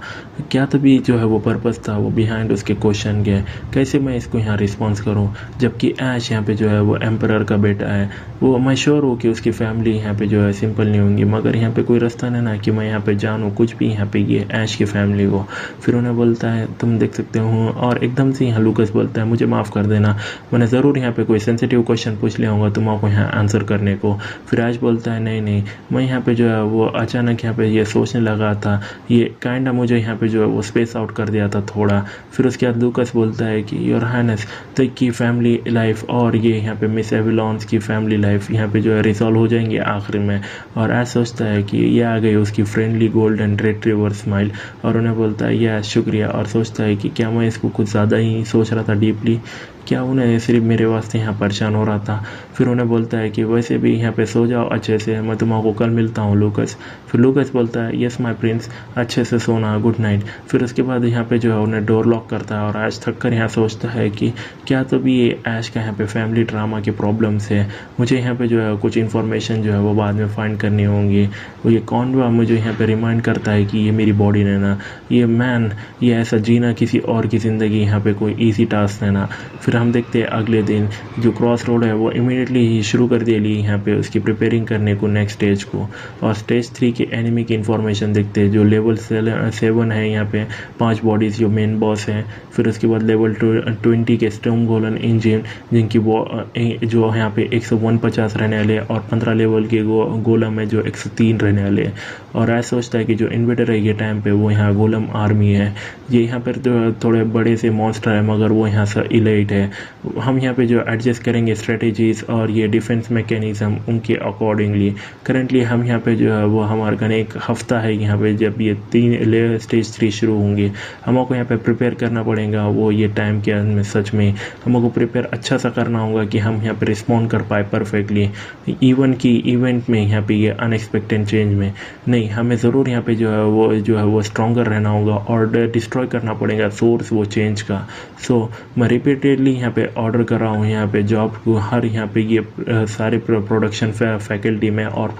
क्या तभी जो है वो पर्पस था वो बिहाइंड उसके क्वेश्चन के, कैसे मैं इसको यहाँ रिस्पॉन्स करूँ? जबकि ऐश यहाँ पे जो है वो एम्परर का बेटा है, वो मैं श्योर हूँ कि उसकी फैमिली यहाँ पे जो है सिंपल नहीं होंगी, मगर यहाँ पे कोई रास्ता नहीं ना कि मैं यहाँ पे जानूँ कुछ भी यहाँ पे ये ऐश की फैमिली को। फिर उन्हें बोलता है तुम देख सकते हो, और एकदम से यहाँ लूकस बोलता है मुझे माफ़ कर देना, मैंने ज़रूर यहाँ पे कोई सेंसिटिव क्वेश्चन पूछ लिया होगा तुम आपको यहाँ आंसर करने को। फिर ऐश बोलता है नहीं नहीं। मैं यहाँ पे जो है वो अचानक यहाँ पे ये सोचने लगा था, ये काइंडा मुझे यहाँ पे जो है वो स्पेस आउट कर दिया था थोड़ा। फिर उसके बाद लूकस बोलता है कि योर हाइनेस तो की फैमिली लाइफ और ये यहाँ पे मिस एविलॉन्स की फैमिली लाइफ यहाँ पे जो है रिजॉल्व हो जाएंगे आखिर में। और ऐसा सोचता है कि ये आ गई उसकी फ्रेंडली गोल्डन रिट्रीवर स्माइल, और उन्हें बोलता है यह शुक्रिया, और सोचता है कि क्या मैं इसको कुछ ज़्यादा ही सोच रहा था डीपली, क्या उन्हें सिर्फ मेरे वास्ते यहाँ परेशान हो रहा था। फिर उन्हें बोलता है कि वैसे भी यहाँ पे सो जाओ अच्छे से, मैं तुम्हारा कल मिलता हूँ लूकस। फिर लूकस बोलता है यस माय प्रिंस, अच्छे से सोना, गुड नाइट। फिर उसके बाद यहाँ पे जो है उन्हें डोर लॉक करता है, और ऐश थक कर यहाँ सोचता है कि क्या तो भी ये ऐश का यहाँ पे फैमिली ड्रामा की प्रॉब्लम्स है, मुझे यहाँ पे जो है कुछ इन्फॉर्मेशन जो है वो बाद में फाइंड करनी होंगी। वो ये कौन हुआ मुझे यहाँ पे रिमाइंड करता है कि ये मेरी बॉडी ने ना, ये मैन, ये ऐसा जीना किसी और की ज़िंदगी यहाँ पे कोई ईजी टास्क है ना। फिर हम देखते हैं अगले दिन जो क्रॉस रोड है वो इमीडिएटली ही शुरू कर दिया ली यहाँ पे उसकी प्रिपेयरिंग करने को नेक्स्ट स्टेज को। और स्टेज 3 के एनिमी की इन्फॉर्मेशन देखते हैं जो लेवल 7 है, यहाँ पे 5 बॉडीज जो मेन बॉस हैं। फिर उसके बाद लेवल 20 के स्टॉर्म गोलन इंजन जिनकी जो यहाँ पे 150 रहने वाले, और 15 लेवल के गोलम है जो 103 रहने वाले। और ऐसा सोचता है कि जो इन्वेटर है ये टाइम पे वो यहाँ गोलम आर्मी है, ये यहाँ पर तो थोड़े बड़े से मॉन्स्टर है मगर वो यहाँ से इलाइट है। हम यहाँ पे जो एडजस्ट करेंगे स्ट्रेटेजीज और ये डिफेंस मैकेनिज्म उनके अकॉर्डिंगली। करंटली हम यहाँ पे जो है वो हमारे का एक हफ्ता है यहाँ पे, जब ये 3 स्टेज 3 शुरू होंगे हमको यहाँ पे प्रिपेयर करना पड़ेगा। वो ये टाइम के अंदर सच में हमको प्रिपेयर अच्छा सा करना होगा कि हम यहाँ पे रिस्पॉन्ड कर पाए परफेक्टली, इवन की इवेंट में यहाँ पे ये अनएक्सपेक्टेड चेंज में नहीं, हमें ज़रूर यहाँ पे जो है वो स्ट्रॉन्गर रहना होगा और डिस्ट्रॉय करना पड़ेगा सोर्स वो चेंज का। सो मैं रिपीटेडली यहाँ पे ऑर्डर कर रहा हूँ यहाँ पे जॉब को, हर यहाँ पे ये सारे प्रोडक्शन फैकल्टी में, और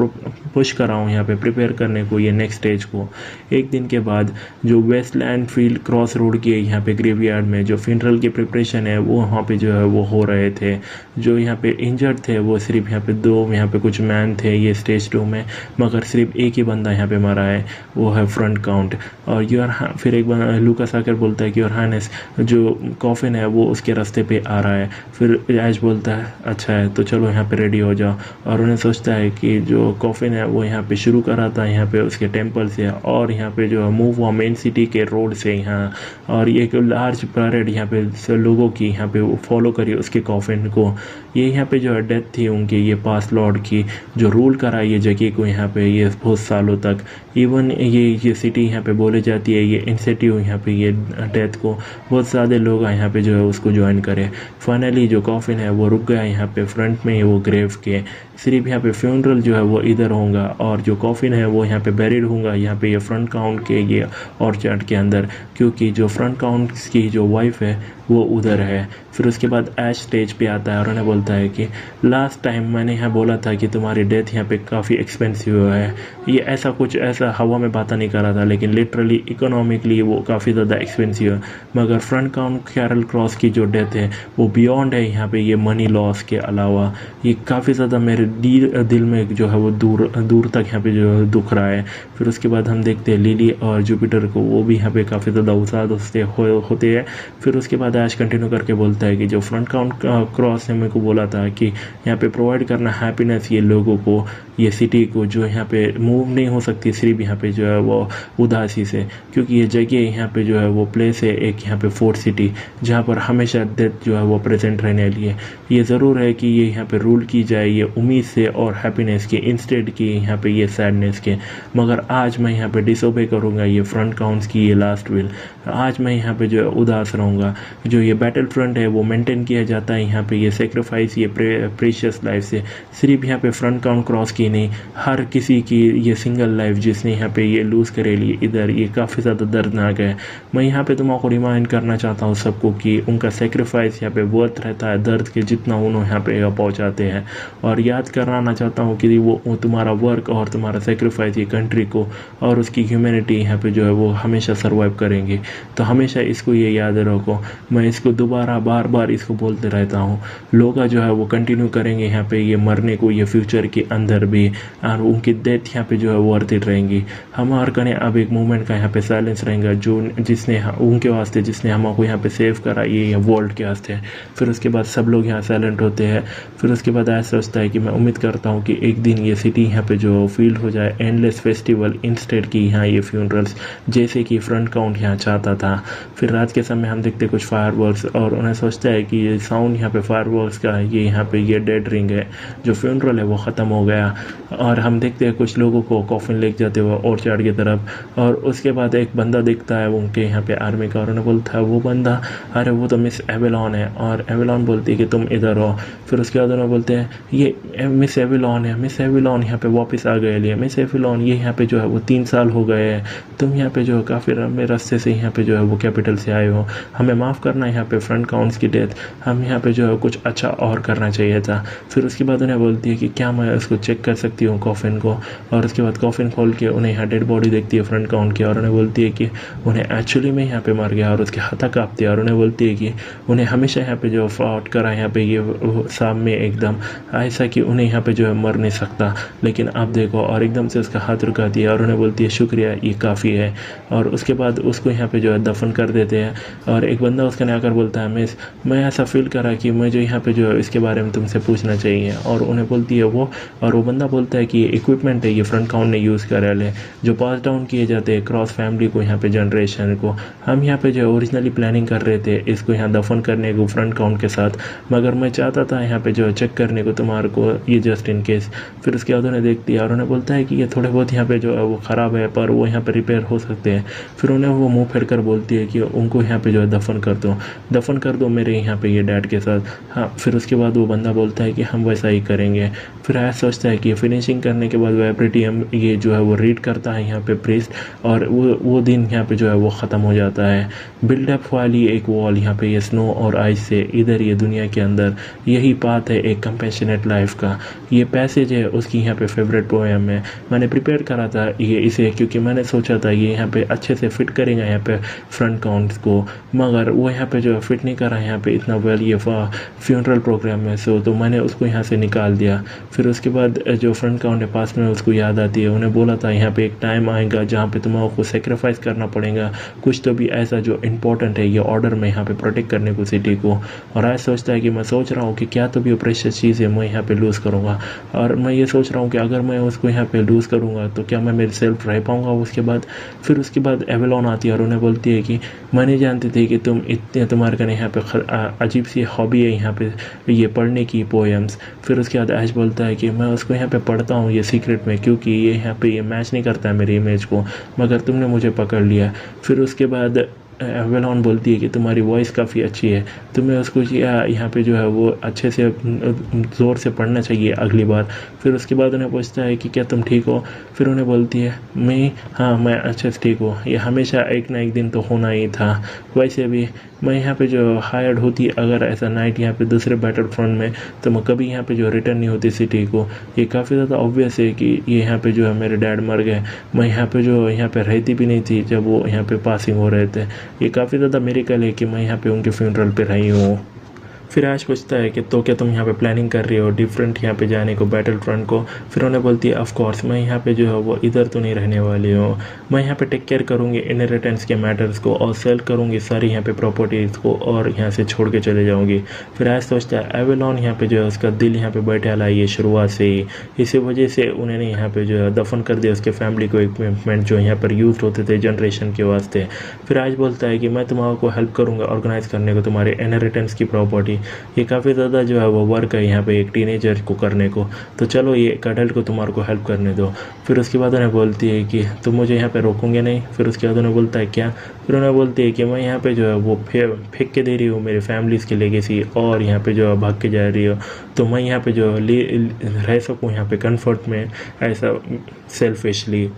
पुश कर रहा हूँ यहाँ पे प्रिपेयर करने को ये नेक्स्ट स्टेज को। एक दिन के बाद जो वेस्टलैंड फील्ड क्रॉस रोड की यहाँ पे ग्रेवयार्ड में जो फ्यूनरल की प्रिपरेशन है वो वहाँ पे जो है वो हो रहे थे। जो यहाँ पे इंजर्ड थे वो सिर्फ यहाँ पे 2 यहाँ पे कुछ मैन थे ये स्टेज 2 में, मगर सिर्फ एक ही बंदा यहाँ पे मरा है, वो है फ्रंट काउंट। और फिर एक बार लूकास आकर बोलता है कि योर हाइनेस जो कॉफिन है वो उसके रास्ते पे आ रहा है। फिर ऐश बोलता है अच्छा है तो चलो यहाँ पे रेडी हो जाओ, और उन्हें सोचता है कि जो कॉफिन है वो यहाँ पे शुरू करा था यहाँ पे उसके टेंपल से, और यहाँ पे जो मूव हुआ मेन सिटी के रोड से यहाँ, और ये एक लार्ज परेड यहाँ पे लोगों की यहाँ पे फॉलो करी उसके कॉफिन को। ये यहाँ पे जो डेथ थी उनके ये पास लॉर्ड की जो रूल करा ये जगह को यहाँ पे ये बहुत सालों तक। इवन ये सिटी यहाँ पे बोली जाती है ये इंसेंटिव यहाँ पे ये डेथ को बहुत ज़्यादा लोग यहाँ पे जो है उसको ज्वाइन करे। फाइनली जो कॉफिन है वो रुक गया यहाँ पे फ्रंट में वो ग्रेव के, सिर्फ यहाँ पे फ्यूनरल जो है वो इधर होगा, और जो कॉफिन है वो यहाँ पे बेरिड होगा यहाँ पे ये फ्रंट काउंट के ये ऑर्चर्ड के अंदर, क्योंकि जो फ्रंट काउंट की जो वाइफ है वो उधर है। फिर उसके बाद ऐश स्टेज पे आता है और उन्हें बोलता है कि लास्ट टाइम मैंने यहाँ बोला था कि तुम्हारी डेथ यहाँ पे काफ़ी एक्सपेंसिव है, ये ऐसा हवा में बात नहीं कर रहा था, लेकिन लिटरली इकोनॉमिकली वो काफ़ी ज़्यादा एक्सपेंसिव है। मगर फ्रंट काउंट कैरल क्रॉस की जो डेथ है वो बियॉन्ड है यहाँ पे ये मनी लॉस के अलावा, ये काफ़ी ज़्यादा मेरे दिल में जो है वो दूर तक यहाँ पे जो दुख रहा है। फिर उसके बाद हम देखते हैं लिली और जुपिटर को, वो भी यहाँ पे काफ़ी ज़्यादा उसाद होते हैं। फिर उसके बाद ऐश कंटिन्यू करके बोलता है कि जो फ्रंट काउंट क्रॉस ने मेरे को बोला था कि यहाँ पे प्रोवाइड करना हैप्पीनेस ये लोगों को, ये सिटी को जो यहाँ पे मूव नहीं हो सकती सिर्फ यहाँ पे जो है वो उदासी से, क्योंकि ये जगह यहाँ पे जो है वो प्लेस है एक यहाँ पे फोर्ट सिटी जहाँ पर हमेशा डेथ जो है वो प्रेजेंट रहने लिए। ये ज़रूर है कि ये यहाँ पे रूल की जाए ये उम्मीद से और हैप्पीनेस के इंस्टेड की यहाँ पे ये सैडनेस के। मगर आज मैं यहाँ पे डिसोबे करूँगा ये फ्रंट काउंट्स की ये लास्ट विल, आज मैं यहाँ पे जो है उदास रहूँगा। जो ये बैटल फ्रंट है वो मेंटेन किया जाता है यहाँ पे ये सेक्रीफाइस ये प्रीशियस लाइफ से, सिर्फ यहाँ पे फ्रंट काउंट क्रॉस की नहीं, हर किसी की ये सिंगल लाइफ जिसने यहाँ पे ये लूज़ करे ली इधर, ये काफ़ी ज़्यादा दर्दनाक है। मैं यहाँ पे तुम्हारा को रिमाइंड करना चाहता हूँ सबको कि उनका सेक्रीफाइस यहाँ पे वर्थ रहता है दर्द के जितना उन्होंने यहाँ पे पहुँचाते हैं, और याद कराना चाहता हूँ कि वो तुम्हारा वर्क और तुम्हारा सेक्रीफाइस ये कंट्री को और उसकी ह्यूमैनिटी यहाँ पे जो है वो हमेशा सर्वाइव करेंगे। तो हमेशा इसको ये याद रखो, मैं इसको दोबारा बार बार इसको बोलते रहता हूँ। लोग जो है वो कंटिन्यू करेंगे यहाँ पे ये मरने को ये फ्यूचर के अंदर भी, और उनकी डेथ यहाँ पे जो है वर्थ इट रहेंगी। हम और करें अब एक मोमेंट का यहाँ पे साइलेंस रहेगा जो जिसने उनके वास्ते जिसने हमको यहाँ पे सेव करा ये वर्ल्ड के वास्ते। फिर उसके बाद सब लोग यहाँ साइलेंट होते हैं। फिर उसके बाद ऐसा सोचता है कि मैं उम्मीद करता हूँ कि एक दिन ये सिटी यहाँ पे जो फील हो जाए एंडलेस फेस्टिवल इंस्टेड की यहाँ ये फ्यूनरल्स, जैसे कि फ्रंट काउंट यहाँ चाहता था। फिर रात के समय हम देखते कुछ फायरवर्क्स और उन्हें सोचता है कि ये साउंड यहाँ पे फायरवर्क्स का है, ये यहाँ पे ये डेड रिंग है, जो फ्यूनरल है वो ख़त्म हो गया। और हम देखते हैं कुछ लोगों को कॉफिन लेके जाते हुए ऑर्चार्ड की तरफ, और उसके बाद एक बंदा दिखता है उनके यहाँ पे आर्मी का, और उन्हें बोलता है वो बंदा, अरे वो तो मिस एवेलॉन है। और एवेलॉन बोलती है कि तुम इधर हो। फिर उसके बाद उन्हें बोलते हैं ये मिस एवेलॉन है, मिस एवेलॉन यहाँ पे वापस आ गए लिए, मिस एवेलॉन ये यहाँ पे जो है वो 3 साल हो गए हैं, तुम यहाँ पे जो है काफ़ी लंबे रास्ते से यहाँ पे जो है वो कैपिटल से आए हो, हमें माफ़ करना यहाँ पे फ्रंट काउंट्स की डेथ, हम यहाँ पे जो है कुछ अच्छा और करना चाहिए था। फिर उसके बाद उन्हें बोलती है कि क्या मैं उसको चेक कर सकती हूँ कॉफिन को, और उसके बाद कॉफिन खोल के उन्हें यहाँ डेड बॉडी देखती है फ्रंट काउंट की, और उन्हें बोलती है कि उन्हें एक्चुअली में यहाँ पे मर गया, और उसके हाथ काँपते हैं, और उन्हें बोलती है कि उन्हें हमेशा यहाँ पे जो फ्रॉड करा यहाँ पे ये सामने एकदम ऐसा कि उन्हें यहाँ पे जो है मर नहीं सकता, लेकिन आप देखो, और एकदम से उसका हाथ रुका दिया, और उन्हें बोलती है शुक्रिया ये काफ़ी है। और उसके बाद उसको यहाँ पे जो है दफन कर देते हैं। और एक बंदा उसके ने आकर बोलता है मिस, मैं ऐसा फील करा कि मुझे यहाँ पे जो है इसके बारे में तुमसे पूछना चाहिए, और उन्हें बोलती है वो, और वो बंदा बोलता है कि ये इक्विपमेंट है, ये फ्रंट काउंट ने यूज़ करे ले, जो पास डाउन किए जाते हैं क्रॉस फैमिली को, यहाँ पे जनरेशन को, हम यहाँ पे जो है ओरिजिनली प्लानिंग कर रहे थे इसको यहाँ दफन करने को फ्रंट काउंट के साथ, मगर मैं चाहता था यहाँ पे जो है चेक करने को तुम्हारे को, ये जस्ट इन केस। फिर उसके बाद उन्हें देखती है और उन्हें बोलता है कि ये थोड़े बहुत यहाँ पे जो है वो ख़राब है, पर वो यहाँ पे रिपेयर हो सकते हैं। फिर उन्हें वो मुंह फेर कर बोलती है कि उनको यहाँ पे जो है दफन कर दो मेरे यहाँ पे ये डैड के साथ। हाँ, फिर उसके बाद वो बंदा बोलता है कि हम वैसा ही करेंगे। फिर ऐसा सोचता है कि फिनिशिंग करने के बाद वाइब्रेटियम ये जो है वो रीड करता है यहाँ पे प्रीस्ट, और वो दिन यहाँ पे जो है वो ख़त्म हो जाता है। बिल्डअप वाली एक वॉल यहाँ पे ये स्नो और आइस से, इधर ये दुनिया के अंदर, यही बात है एक कंपैशनेट लाइफ का। ये पैसेज है उसकी यहाँ पे फेवरेट पोएम है। मैंने प्रिपेयर करा था ये इसे क्योंकि मैंने सोचा था ये यहाँ पे अच्छे से फिट करेंगे यहाँ पे फ्रंट काउंट्स को, मगर वो यहाँ पे जो है फिट नहीं करा यहाँ पे इतना वेल ये फ्यूनरल प्रोग्राम में, सो तो मैंने उसको यहाँ से निकाल दिया। फिर उसके बाद जो फ्रंट काउंट है पास में उसको याद आती है, उन्हें बोला था यहाँ पे एक टाइम आएगा जहाँ पे तुम्हारा सेक्रीफाइस करना पड़ेगा कुछ तो भी ऐसा जो इंपॉर्टेंट है ये ऑर्डर में यहाँ पे प्रोटेक्ट करने को सिटी को। और आज सोचता है कि मैं सोच रहा हूँ कि क्या तो भी प्रेशियस चीज़ है मैं यहाँ पे लूज़ करूँगा, और मैं ये सोच रहा हूँ कि अगर मैं उसको यहाँ पे लूज़ करूँगा तो क्या मैं मेरे सेल्फ रह पाऊँगा उसके बाद। फिर उसके बाद एवेलॉन आती है और उन्हें बोलती है कि मैं नहीं जानती थी कि तुम इतने तुम्हारे कने यहाँ पे अजीब सी हॉबी है यहाँ पे ये पढ़ने की पोएम्स। फिर उसके बाद ऐश बोलता है कि मैं उसको यहाँ पे पढ़ता हूँ ये सीक्रेट में, क्योंकि ये यहाँ पे ये मैच नहीं करता है मेरी इमेज को, मगर तुमने मुझे पकड़ लिया। फिर उसके बाद एवेलॉन बोलती है कि तुम्हारी वॉइस काफ़ी अच्छी है, तुम्हें उसको यहाँ पे जो है वो अच्छे से ज़ोर से पढ़ना चाहिए अगली बार। फिर उसके बाद उन्हें पूछता है कि क्या तुम ठीक हो। फिर उन्हें बोलती है मैं अच्छे से ठीक हूँ, ये हमेशा एक ना एक दिन तो होना ही था। वैसे भी मैं यहाँ पे जो हायर्ड होती अगर ऐसा नाइट यहाँ पे दूसरे बैटल फ्रंट में, तो मैं कभी यहाँ पे जो रिटर्न नहीं होती सिटी को। ये काफ़ी ज़्यादा ऑब्वियस है कि ये यहाँ पे जो है मेरे डैड मर गए, मैं यहाँ पे जो यहाँ पे रहती भी नहीं थी जब वो यहाँ पे पासिंग हो रहे थे। ये काफ़ी ज़्यादा मेरिकल है कि मैं यहाँ पे उनके फ्यूनरल पे रही हूँ। फिर ऐश पूछता है कि तो क्या तुम यहाँ पे प्लानिंग कर रही हो डिफरेंट यहाँ पे जाने को बैटल फ्रंट को। फिर उन्हें बोलती है ऑफ कोर्स मैं यहाँ पे जो है वो इधर तो नहीं रहने वाली हूँ, मैं यहाँ पे टेक केयर करूँगी इनहेरिटेंस के मैटर्स को और सेल करूँगी सारी यहाँ पे प्रॉपर्टीज़ को और यहाँ से छोड़ के चले जाऊँगी। फिर ऐश सोचता है एवेलॉन यहाँ पे जो है उसका दिल यहाँ पे बैठा ला ये शुरुआत से ही, इसी वजह से उन्होंने यहाँ पे जो है दफन कर दिया उसके फैमिली को इक्विपमेंट जो यहाँ पर यूज होते थे जनरेशन के वास्ते। फिर ऐश बोलता है कि मैं तुम्हारा को हेल्प करूँगा ऑर्गेनाइज करने को तुम्हारे इनहेरिटेंस की प्रॉपर्टी। ये काफ़ी ज़्यादा जो है वो वर्क है यहाँ पे एक टीनेजर को करने को, तो चलो ये एक अडल्ट को तुम्हारे को हेल्प करने दो। फिर उसके बाद उन्हें बोलती है कि तुम मुझे यहाँ पे रोकोगे नहीं। फिर उसके बाद उन्हें बोलता है क्या। फिर उन्हें बोलती है कि मैं यहाँ पे जो है वो फेंक के दे रही हूँ मेरे फैमिलीज़ की लेगेसी और यहाँ पे जो है भाग के जा रही हो, तो मैं यहाँ पे जो रह सकूँ यहाँ पे कंफर्ट में ऐसा सेल्फिशली।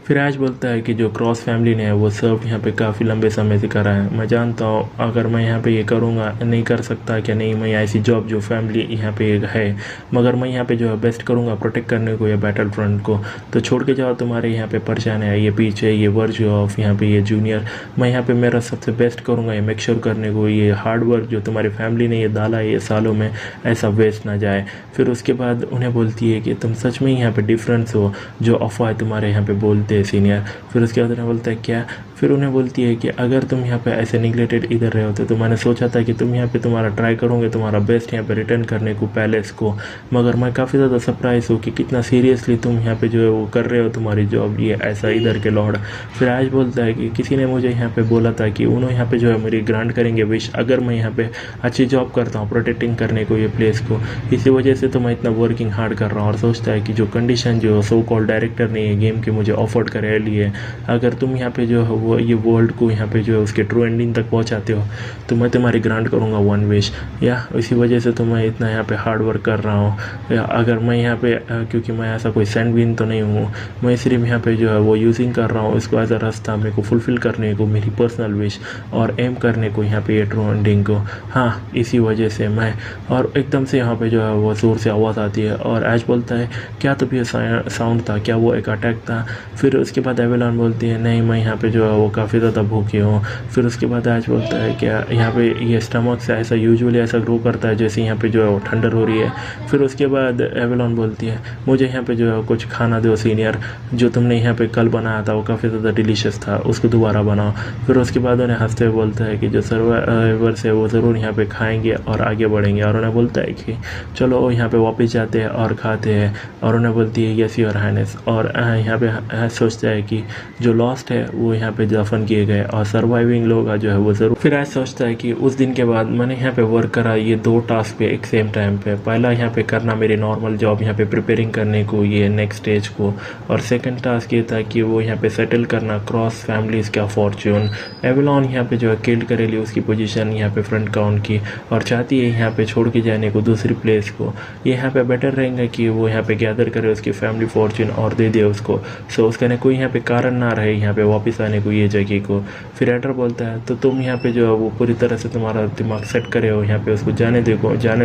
फिर आज बोलता है कि जो क्रॉस फैमिली ने वो सर्व यहाँ पे काफ़ी लंबे समय से करा है, मैं जानता हूँ अगर मैं यहाँ पे ये करूँगा नहीं कर सकता क्या नहीं, मैं ऐसी जॉब जो फैमिली यहाँ पे है, मगर मैं यहाँ पे जो है बेस्ट करूँगा प्रोटेक्ट करने को या बैटल फ्रंट को। तो छोड़ के जाओ तुम्हारे यहाँ पे परेशान है ये पीछे ये वर्ज ऑफ यहाँ पे ये जूनियर, मैं यहाँ पे मेरा सबसे बेस्ट करूँगा ये मेक श्योर करने को ये हार्ड वर्क जो तुम्हारी फैमिली ने ये डाला है ये सालों में ऐसा वेस्ट ना जाए। फिर उसके बाद उन्हें बोलती है कि तुम सच में यहाँ पे डिफरेंस हो जो अफवाह तुम्हारे यहाँ पे बोलते हैं सीनियर। फिर उसके बाद उन्हें बोलता है क्या। फिर उन्हें बोलती है कि अगर तुम यहाँ पे ऐसे निगलेक्टेड इधर रहे होते तो मैंने सोचा था कि तुम यहाँ पे तुम्हारा ट्राई करोगे तुम्हारा बेस्ट यहाँ पे रिटर्न करने को पैलेस को, मगर मैं काफ़ी ज़्यादा सरप्राइज हूँ कि कितना सीरियसली तुम यहाँ पे जो है वो कर रहे हो तुम्हारी जॉब, ये ऐसा इधर के लॉर्ड। फिर आज बोलता है कि किसी ने मुझे यहाँ पे बोला था कि उन्होंने यहाँ पे जो है मेरी ग्रांट करेंगे विश अगर मैं यहाँ पे अच्छी जॉब करता हूँ प्रोटेक्टिंग करने को ये प्लेस को, इसी वजह से तो मैं इतना वर्किंग हार्ड कर रहा हूँ। और सोचता है कि जो कंडीशन जो सो कॉल डायरेक्टर ने ये गेम के मुझे ऑफर्ड करे लिए, अगर तुम यहाँ पे जो है वो ये वर्ल्ड को यहाँ पे जो है उसके ट्रू एंडिंग तक पहुँचाते हो तो मैं तुम्हारी ग्रांट करूँगा 1 विश, या इसी वजह से तो मैं इतना यहाँ पे हार्ड वर्क कर रहा हूँ। या अगर मैं यहाँ पे क्योंकि मैं ऐसा कोई सैंडविन तो नहीं हूँ, मैं सिर्फ यहाँ पे जो है वो यूजिंग कर रहा हूँ इसको एज अ रास्ता मेरे को फुलफिल करने को मेरी पर्सनल विश और एम करने को यहाँ पे ये ट्रू एंडिंग को। हाँ, इसी वजह से मैं, और एकदम से यहाँ पे जो है वो ज़ोर से आवाज़ आती है और ऐश बोलता है क्या तो ये साउंड था, क्या वो एक अटैक था। फिर उसके बाद एवेलॉन बोलती है नहीं मैं यहाँ पे जो है वो काफ़ी ज़्यादा भूखी हूँ। फिर उसके बाद ऐश बोलता है क्या यहाँ पे ये स्टमक से ऐसा यूजुअली ऐसा ग्रो करता है जैसे यहाँ पे जो है वो ठंडर हो रही है। फिर उसके बाद एवेलॉन बोलती है मुझे यहाँ पे जो है कुछ खाना दो सीनियर, जो तुमने यहाँ पे कल बनाया था वो काफ़ी ज़्यादा डिलीशियस था, उसको दोबारा बनाओ। फिर उसके बाद उन्हें हंसते हुए बोलता है कि जो सर्वाइवर्स है वो ज़रूर यहाँ पे खाएंगे और आगे बढ़ेंगे। और उन्हें बोलता है कि चलो यहाँ पे वापस जाते हैं और खाते हैं। और उन्हें बोलती है यस योर हाइनेस। और यहाँ पे सोचता है कि जो लॉस्ट है वो यहाँ पे दफन किए गए और सर्वाइविंग लोग जो है वो ज़रूर। फिर आज सोचता है कि उस दिन के बाद मैंने यहाँ पे वर्क करा ये 2 टास्क पे एक सेम टाइम पे। पहला यहाँ पे करना मेरी नॉर्मल जॉब यहाँ पे प्रिपेयरिंग करने को ये नेक्स्ट स्टेज को, और सेकंड टास्क ये था कि वो यहाँ पे सेटल करना क्रॉस फैमिलीज का फॉर्च्यून। एवेलॉन यहाँ पे जो है किल्ड करे ली उसकी पोजीशन यहाँ पे फ्रंट काउंट की और चाहती है यहाँ पे छोड़ के जाने को दूसरी प्लेस को। ये यहाँ पे बेटर रहेगा कि वो यहाँ पे गैदर करे उसकी फैमिली फॉर्च्यून और दे दे उसको, सो उसका ना कोई यहाँ पे कारण ना रहे यहाँ पे वापस आने को ये जगह को। फिर एडर बोलता है तो तुम यहाँ पे जो है वो पूरी तरह से तुम्हारा दिमाग सेट करे हो यहाँ पे उसको जाने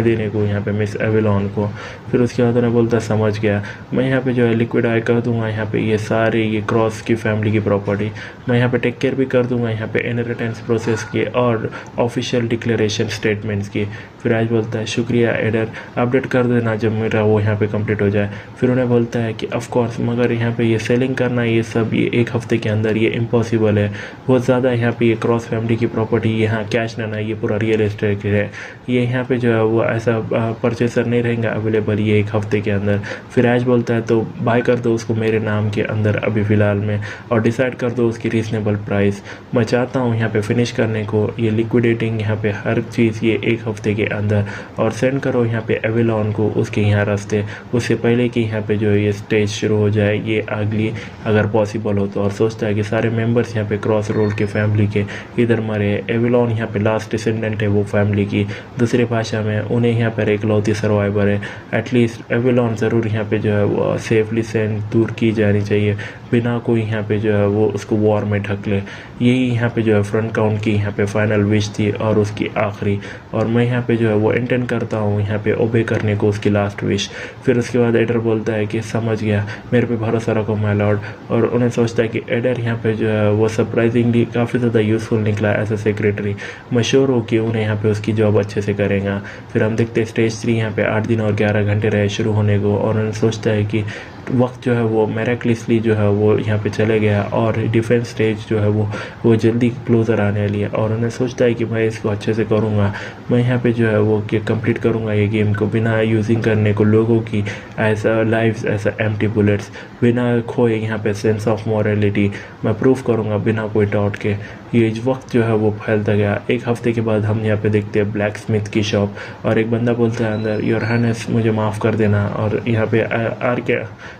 देने को यहाँ पे मिस एवेलॉन को। फिर उसके बाद उन्हें बोलता है समझ गया, मैं यहाँ पे जो है लिक्विड आई कर दूंगा यहाँ पे ये सारे ये क्रॉस की फैमिली की प्रॉपर्टी, मैं यहाँ पे टेक केयर भी कर दूंगा यहाँ पे इनहेरिटेंस प्रोसेस की और ऑफिशियल डिक्लेरेशन स्टेटमेंट्स की। फिर आज बोलता है शुक्रिया एडर, अपडेट कर देना जब मेरा वो यहाँ पे कंप्लीट हो जाए। फिर उन्हें बोलता है कि ऑफ कोर्स, मगर यहाँ पे ये सेलिंग करना ये सब ये 1 हफ्ते के अंदर ये इम्पॉसिबल है, बहुत ज़्यादा यहाँ पे ये क्रॉस फैमिली की प्रॉपर्टी यहाँ कैश लेना ये पूरा रियल एस्टेट है, ये यहाँ पे जो है वो ऐसा परचेसर नहीं रहेगा अवेलेबल ये 1 हफ्ते के अंदर। फिर आज बोलता है तो बाय कर दो उसको मेरे नाम के अंदर अभी फ़िलहाल में और डिसाइड कर दो उसकी रीज़नेबल प्राइस। मैं चाहता हूँ यहाँ पे फिनिश करने को ये लिक्विडेटिंग यहाँ पे हर चीज़ ये 1 हफ्ते के अंदर, और सेंड करो यहाँ पे एवेलॉन को उसके यहाँ रास्ते उससे पहले कि यहाँ पे जो ये स्टेज शुरू हो जाए ये अगली अगर पॉसिबल हो तो। और सोचता है कि सारे मेंबर्स यहाँ पे क्रॉस रोड के फैमिली के इधर मरे, एवेलॉन यहाँ पे लास्ट डिसेंडेंट है वो फैमिली की, दूसरी भाषा में उन्हें यहाँ पर इकलौती सर्वाइवर है। एटलीस्ट एवेलॉन ज़रूर यहाँ पे जो है वो सेफली सेंड दूर की जानी चाहिए बिना कोई यहाँ पे जो है वो उसको वॉर में ढक ले। यही यहाँ पे जो है फ्रंट काउंट की यहाँ पे फाइनल विश थी और उसकी आखिरी, और मैं यहाँ पे जो है वो इंटेंड करता हूँ यहाँ पे ओबे करने को उसकी लास्ट विश। फिर उसके बाद एडर बोलता है कि समझ गया, मेरे पे भरोसा रखो माय लॉर्ड। और उन्हें सोचता है कि एडर यहाँ पे जो है वो सरप्राइजिंगली काफ़ी ज़्यादा यूज़फुल निकला एज ए सेक्रेटरी। मैं श्योर हूँ कि उन्हें यहाँ पे उसकी जॉब अच्छे से करेगा। फिर हम देखते हैं स्टेज 3 यहाँ पे 8 दिन और 11 घंटे रहे शुरू होने को, और उन्हें सोचता है कि वक्त जो है वो मेरेक्लिसली जो है वो यहाँ पे चले गया और डिफेंस स्टेज जो है वो जल्दी क्लोजर आने वाली है। और उन्हें सोचता है कि मैं इसको अच्छे से करूँगा, मैं यहाँ पे जो है वो कि कंप्लीट करूँगा ये गेम को बिना यूजिंग करने को लोगों की ऐसा लाइव्स ऐसा एम्प्टी बुलेट्स, बिना खोए यहाँ पे सेंस ऑफ मॉरलिटी मैं प्रूव करूँगा बिना कोई डाउट के। ये वक्त जो है वो फैलता गया। 1 हफ्ते के बाद हम यहाँ पे देखते हैं ब्लैक स्मिथ की शॉप, और एक बंदा बोलता है अंदर योर हाइनेस मुझे माफ़ कर देना। और यहाँ पे आर के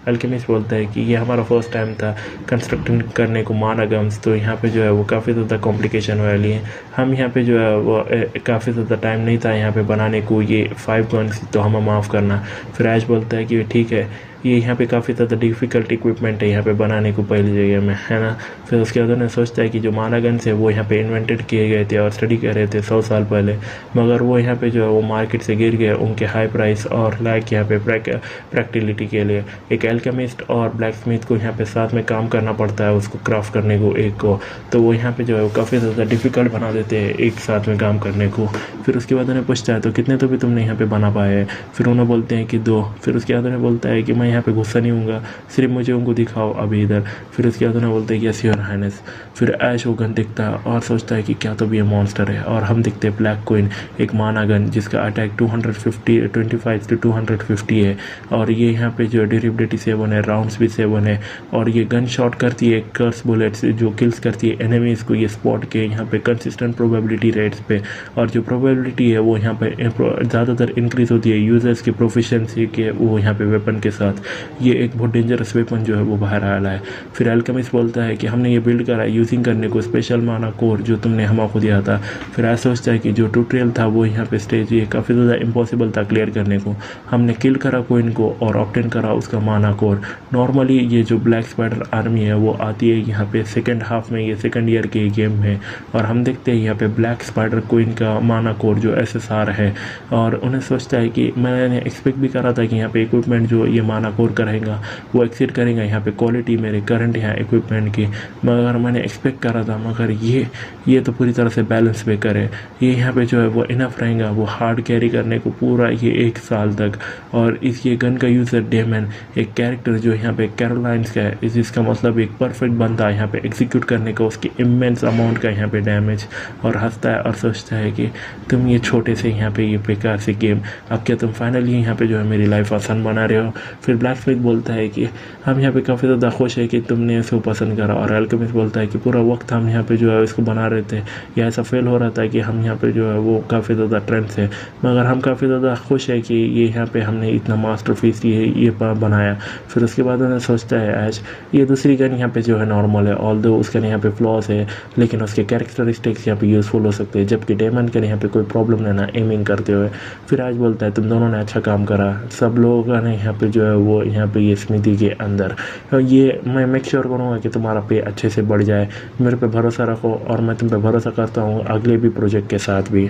अल्केमिस्ट बोलता है कि ये हमारा फर्स्ट टाइम था कंस्ट्रक्टिंग करने को माना गम्स, तो यहाँ पे जो है वो काफ़ी ज़्यादा कॉम्प्लिकेशन वाली है। हम यहाँ पे जो है वो काफ़ी ज़्यादा टाइम नहीं था यहाँ पे बनाने को ये 5 गन्स, तो हमें माफ़ करना। फिर ऐश बोलता है कि ठीक है, ये यहाँ पे काफ़ी ज़्यादा डिफ़िकल्ट इक्विपमेंट है यहाँ पे बनाने को पहली जगह में, है ना। फिर उसके बाद उन्हें सोचता है कि जो माना गन्स है वो यहाँ पे इन्वेंटेड किए गए थे और स्टडी कर रहे थे 100 साल पहले, मगर वो यहाँ पे जो है वो मार्केट से गिर गए उनके हाई प्राइस और लाइक यहाँ पे प्रैक्टिलिटी के लिए। एक एल्केमिस्ट और ब्लैक स्मिथ को यहाँ पे साथ में काम करना पड़ता है उसको क्राफ्ट करने को एक को, तो वो यहाँ पे जो है वो काफ़ी ज़्यादा डिफ़िकल्ट बना देते हैं एक साथ में काम करने को। फिर उसके बाद उन्हें पूछता है तो कितने तो भी तुमने यहाँ पे बना पाए हैं। फिर उन्हें बोलते हैं कि 2। फिर उसके बाद उन्हें बोलता है कि मैं यहाँ पे गुस्सा नहीं हूँगा, सिर्फ मुझे उनको दिखाओ अभी इधर। फिर उसके बाद उन्हें बोलते हैं कि यस योर हाइनेस। फिर ऐश वो गन दिखता है और सोचता है कि क्या तो भी ये मॉन्स्टर है, और हम दिखते हैं ब्लैक क्वीन, एक माना गन जिसका अटैक 25 to 250 है, और ये यहाँ पे जो ड्यूरेबिलिटी 7 है, राउंड्स भी 7 है, और ये गन शॉट करती है कर्स बुलेट्स जो किल्स करती है एनिमीज को ये स्पॉट के यहाँ पे कंसिस्टेंट प्रोबेबिलिटी रेट्स पे, और जो प्रोबेबिलिटी है वो यहाँ पे ज़्यादातर इंक्रीज होती है यूजर्स की प्रोफिशिएंसी के वो यहाँ पे वेपन के साथ। ये एक बहुत डेंजरस वेपन जो है वो बाहर आया है। फिर अल्केमिस्ट बोलता है कि हमने ये बिल्ड करा यूजिंग करने को स्पेशल माना कोर जो तुमने हमको दिया था। फिर ऐसा सोचता है कि जो ट्यूटोरियल था वो यहाँ पे स्टेज ये काफ़ी ज़्यादा इम्पॉसिबल था क्लियर करने को। हमने किल करा कोइन को और ऑब्टेन करा उसका माना कोर। नॉर्मली ये जो ब्लैक स्पाइडर आर्मी है वो आती है यहाँ पे सेकेंड हाफ में, ये सेकेंड ईयर के गेम में, और हम देखते हैं यहाँ पे ब्लैक स्पाइडर कोइन का माना कोर जो SSR है। और उन्हें सोचता है कि मैंने एक्सपेक्ट भी करा था कि यहाँ पे इक्विपमेंट जो ये माना कोर करेगा वो एक्सीड करेगा यहाँ पे क्वालिटी मेरे करंट यहाँ इक्विपमेंट की, मगर मैंने एक्सपेक्ट करा था, मगर ये तो पूरी तरह से बैलेंस पे करे। ये यहाँ पे जो है वो इनफ रहेगा वो हार्ड कैरी करने को पूरा ये 1 साल तक। और इस ये गन का यूज़र डेमन एक कैरेक्टर जो यहाँ पे कैरोलाइंस का है, इसका मतलब एक परफेक्ट बंदा यहाँ पे एग्जीक्यूट करने का उसकी इमेंस अमाउंट का यहाँ पे डैमेज, और हंसता है और सोचता है कि तुम ये छोटे से यहाँ पे ये बेकार से गेम, अब क्या तुम फाइनली यहाँ पे जो है मेरी लाइफ आसान बना रहे हो। फिर ब्लैकस्मिथ बोलता है कि हम यहाँ पे काफ़ी ज़्यादा खुश है कि तुमने इसको पसंद करा, और अल्केमिस्ट बोलता है कि पूरा वक्त हम यहाँ पे जो है इसको बना रहे थे, या ऐसा फील हो रहा था कि हम यहाँ पे जो है वो काफ़ी ज़्यादा ट्रेंड है, मगर हम काफ़ी ज़्यादा खुश है कि ये यहाँ पे हमने इतना मास्टरपीस ये बनाया। फिर उसके बाद उन्हें सोचता है ऐश ये दूसरी गन यहाँ पे जो है नॉर्मल है, ऑल्दो उसका यहाँ पे फ्लॉज है, लेकिन उसके कैरेक्टरिस्टिक्स यहाँ पे यूज़फुल हो सकते हैं, जबकि डेमन के यहाँ पे कोई प्रॉब्लम नहीं ना एमिंग करते हुए। फिर ऐश बोलता है तुम दोनों ने अच्छा काम करा, सब लोगों ने यहाँ पे जो है वो यहाँ पे ये स्मिथी के अंदर ये मैं मेक श्योर करूँगा कि तुम्हारा पे अच्छे से बढ़ जाए, मेरे पे भरोसा रखो, और मैं तुम पे भरोसा करता हूँ अगले भी प्रोजेक्ट के साथ भी।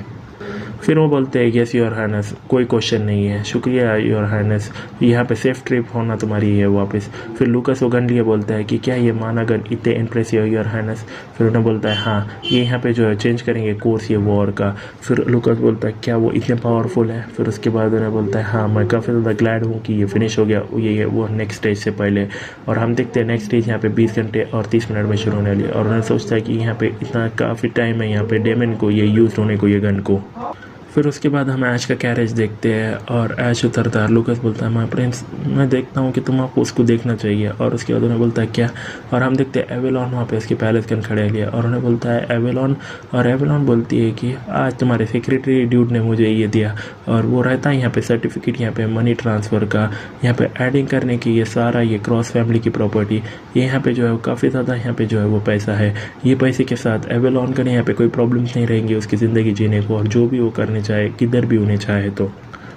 फिर वो बोलते हैं यस योर हाइनेस, कोई क्वेश्चन नहीं है, शुक्रिया योर हाइनेस, यहाँ पे सेफ ट्रिप होना तुम्हारी है वापस। फिर लूकस वो गन लिए बोलता है कि क्या ये माना गन इतने इम्प्रेसिव है योर हाइनेस। फिर उन्हें बोलता है हाँ ये यहाँ पे जो है चेंज करेंगे कोर्स ये वॉर का। फिर लूकस बोलता है क्या वो इतने पावरफुल है। फिर उसके बाद उन्हें बोलता है हाँ मैं काफ़ी ज़्यादा ग्लैड हूँ कि ये फिनिश हो गया ये वो नेक्स्ट स्टेज से पहले। और हम देखते हैं नेक्स्ट स्टेज यहाँ पे 20 घंटे और 30 मिनट में शुरू होने वाली है, और उन्हें सोचता है कि यहाँ पे इतना काफ़ी टाइम है यहाँ पे डेमन को ये यूज़ होने को ये गन को। फिर उसके बाद हम ऐश का कैरेज देखते हैं और ऐश उतरता है। लूकस बोलता है माय प्रिंस मैं देखता हूँ कि तुम आपको उसको देखना चाहिए, और उसके बाद उन्हें बोलता है क्या, और हम देखते हैं एवेलॉन वहाँ पे उसके पैलेस कन खड़े लिया, और उन्हें बोलता है एवेलॉन, और एवेलॉन बोलती है कि आज तुम्हारे सेक्रेटरी ड्यूड ने मुझे ये दिया, और वो रहता है यहाँ पे सर्टिफिकेट यहाँ पे मनी ट्रांसफ़र का, यहाँ पे एडिंग करने की ये सारा ये क्रॉस फैमिली की प्रॉपर्टी, ये यहाँ पे जो है काफ़ी ज़्यादा यहाँ पे जो है वो पैसा है। ये पैसे के साथ एवेलॉन का यहाँ पे कोई प्रॉब्लम्स नहीं रहेंगी उसकी ज़िंदगी जीने को, और जो भी वो करने चाहे किधर भी उन्हें चाहे तो।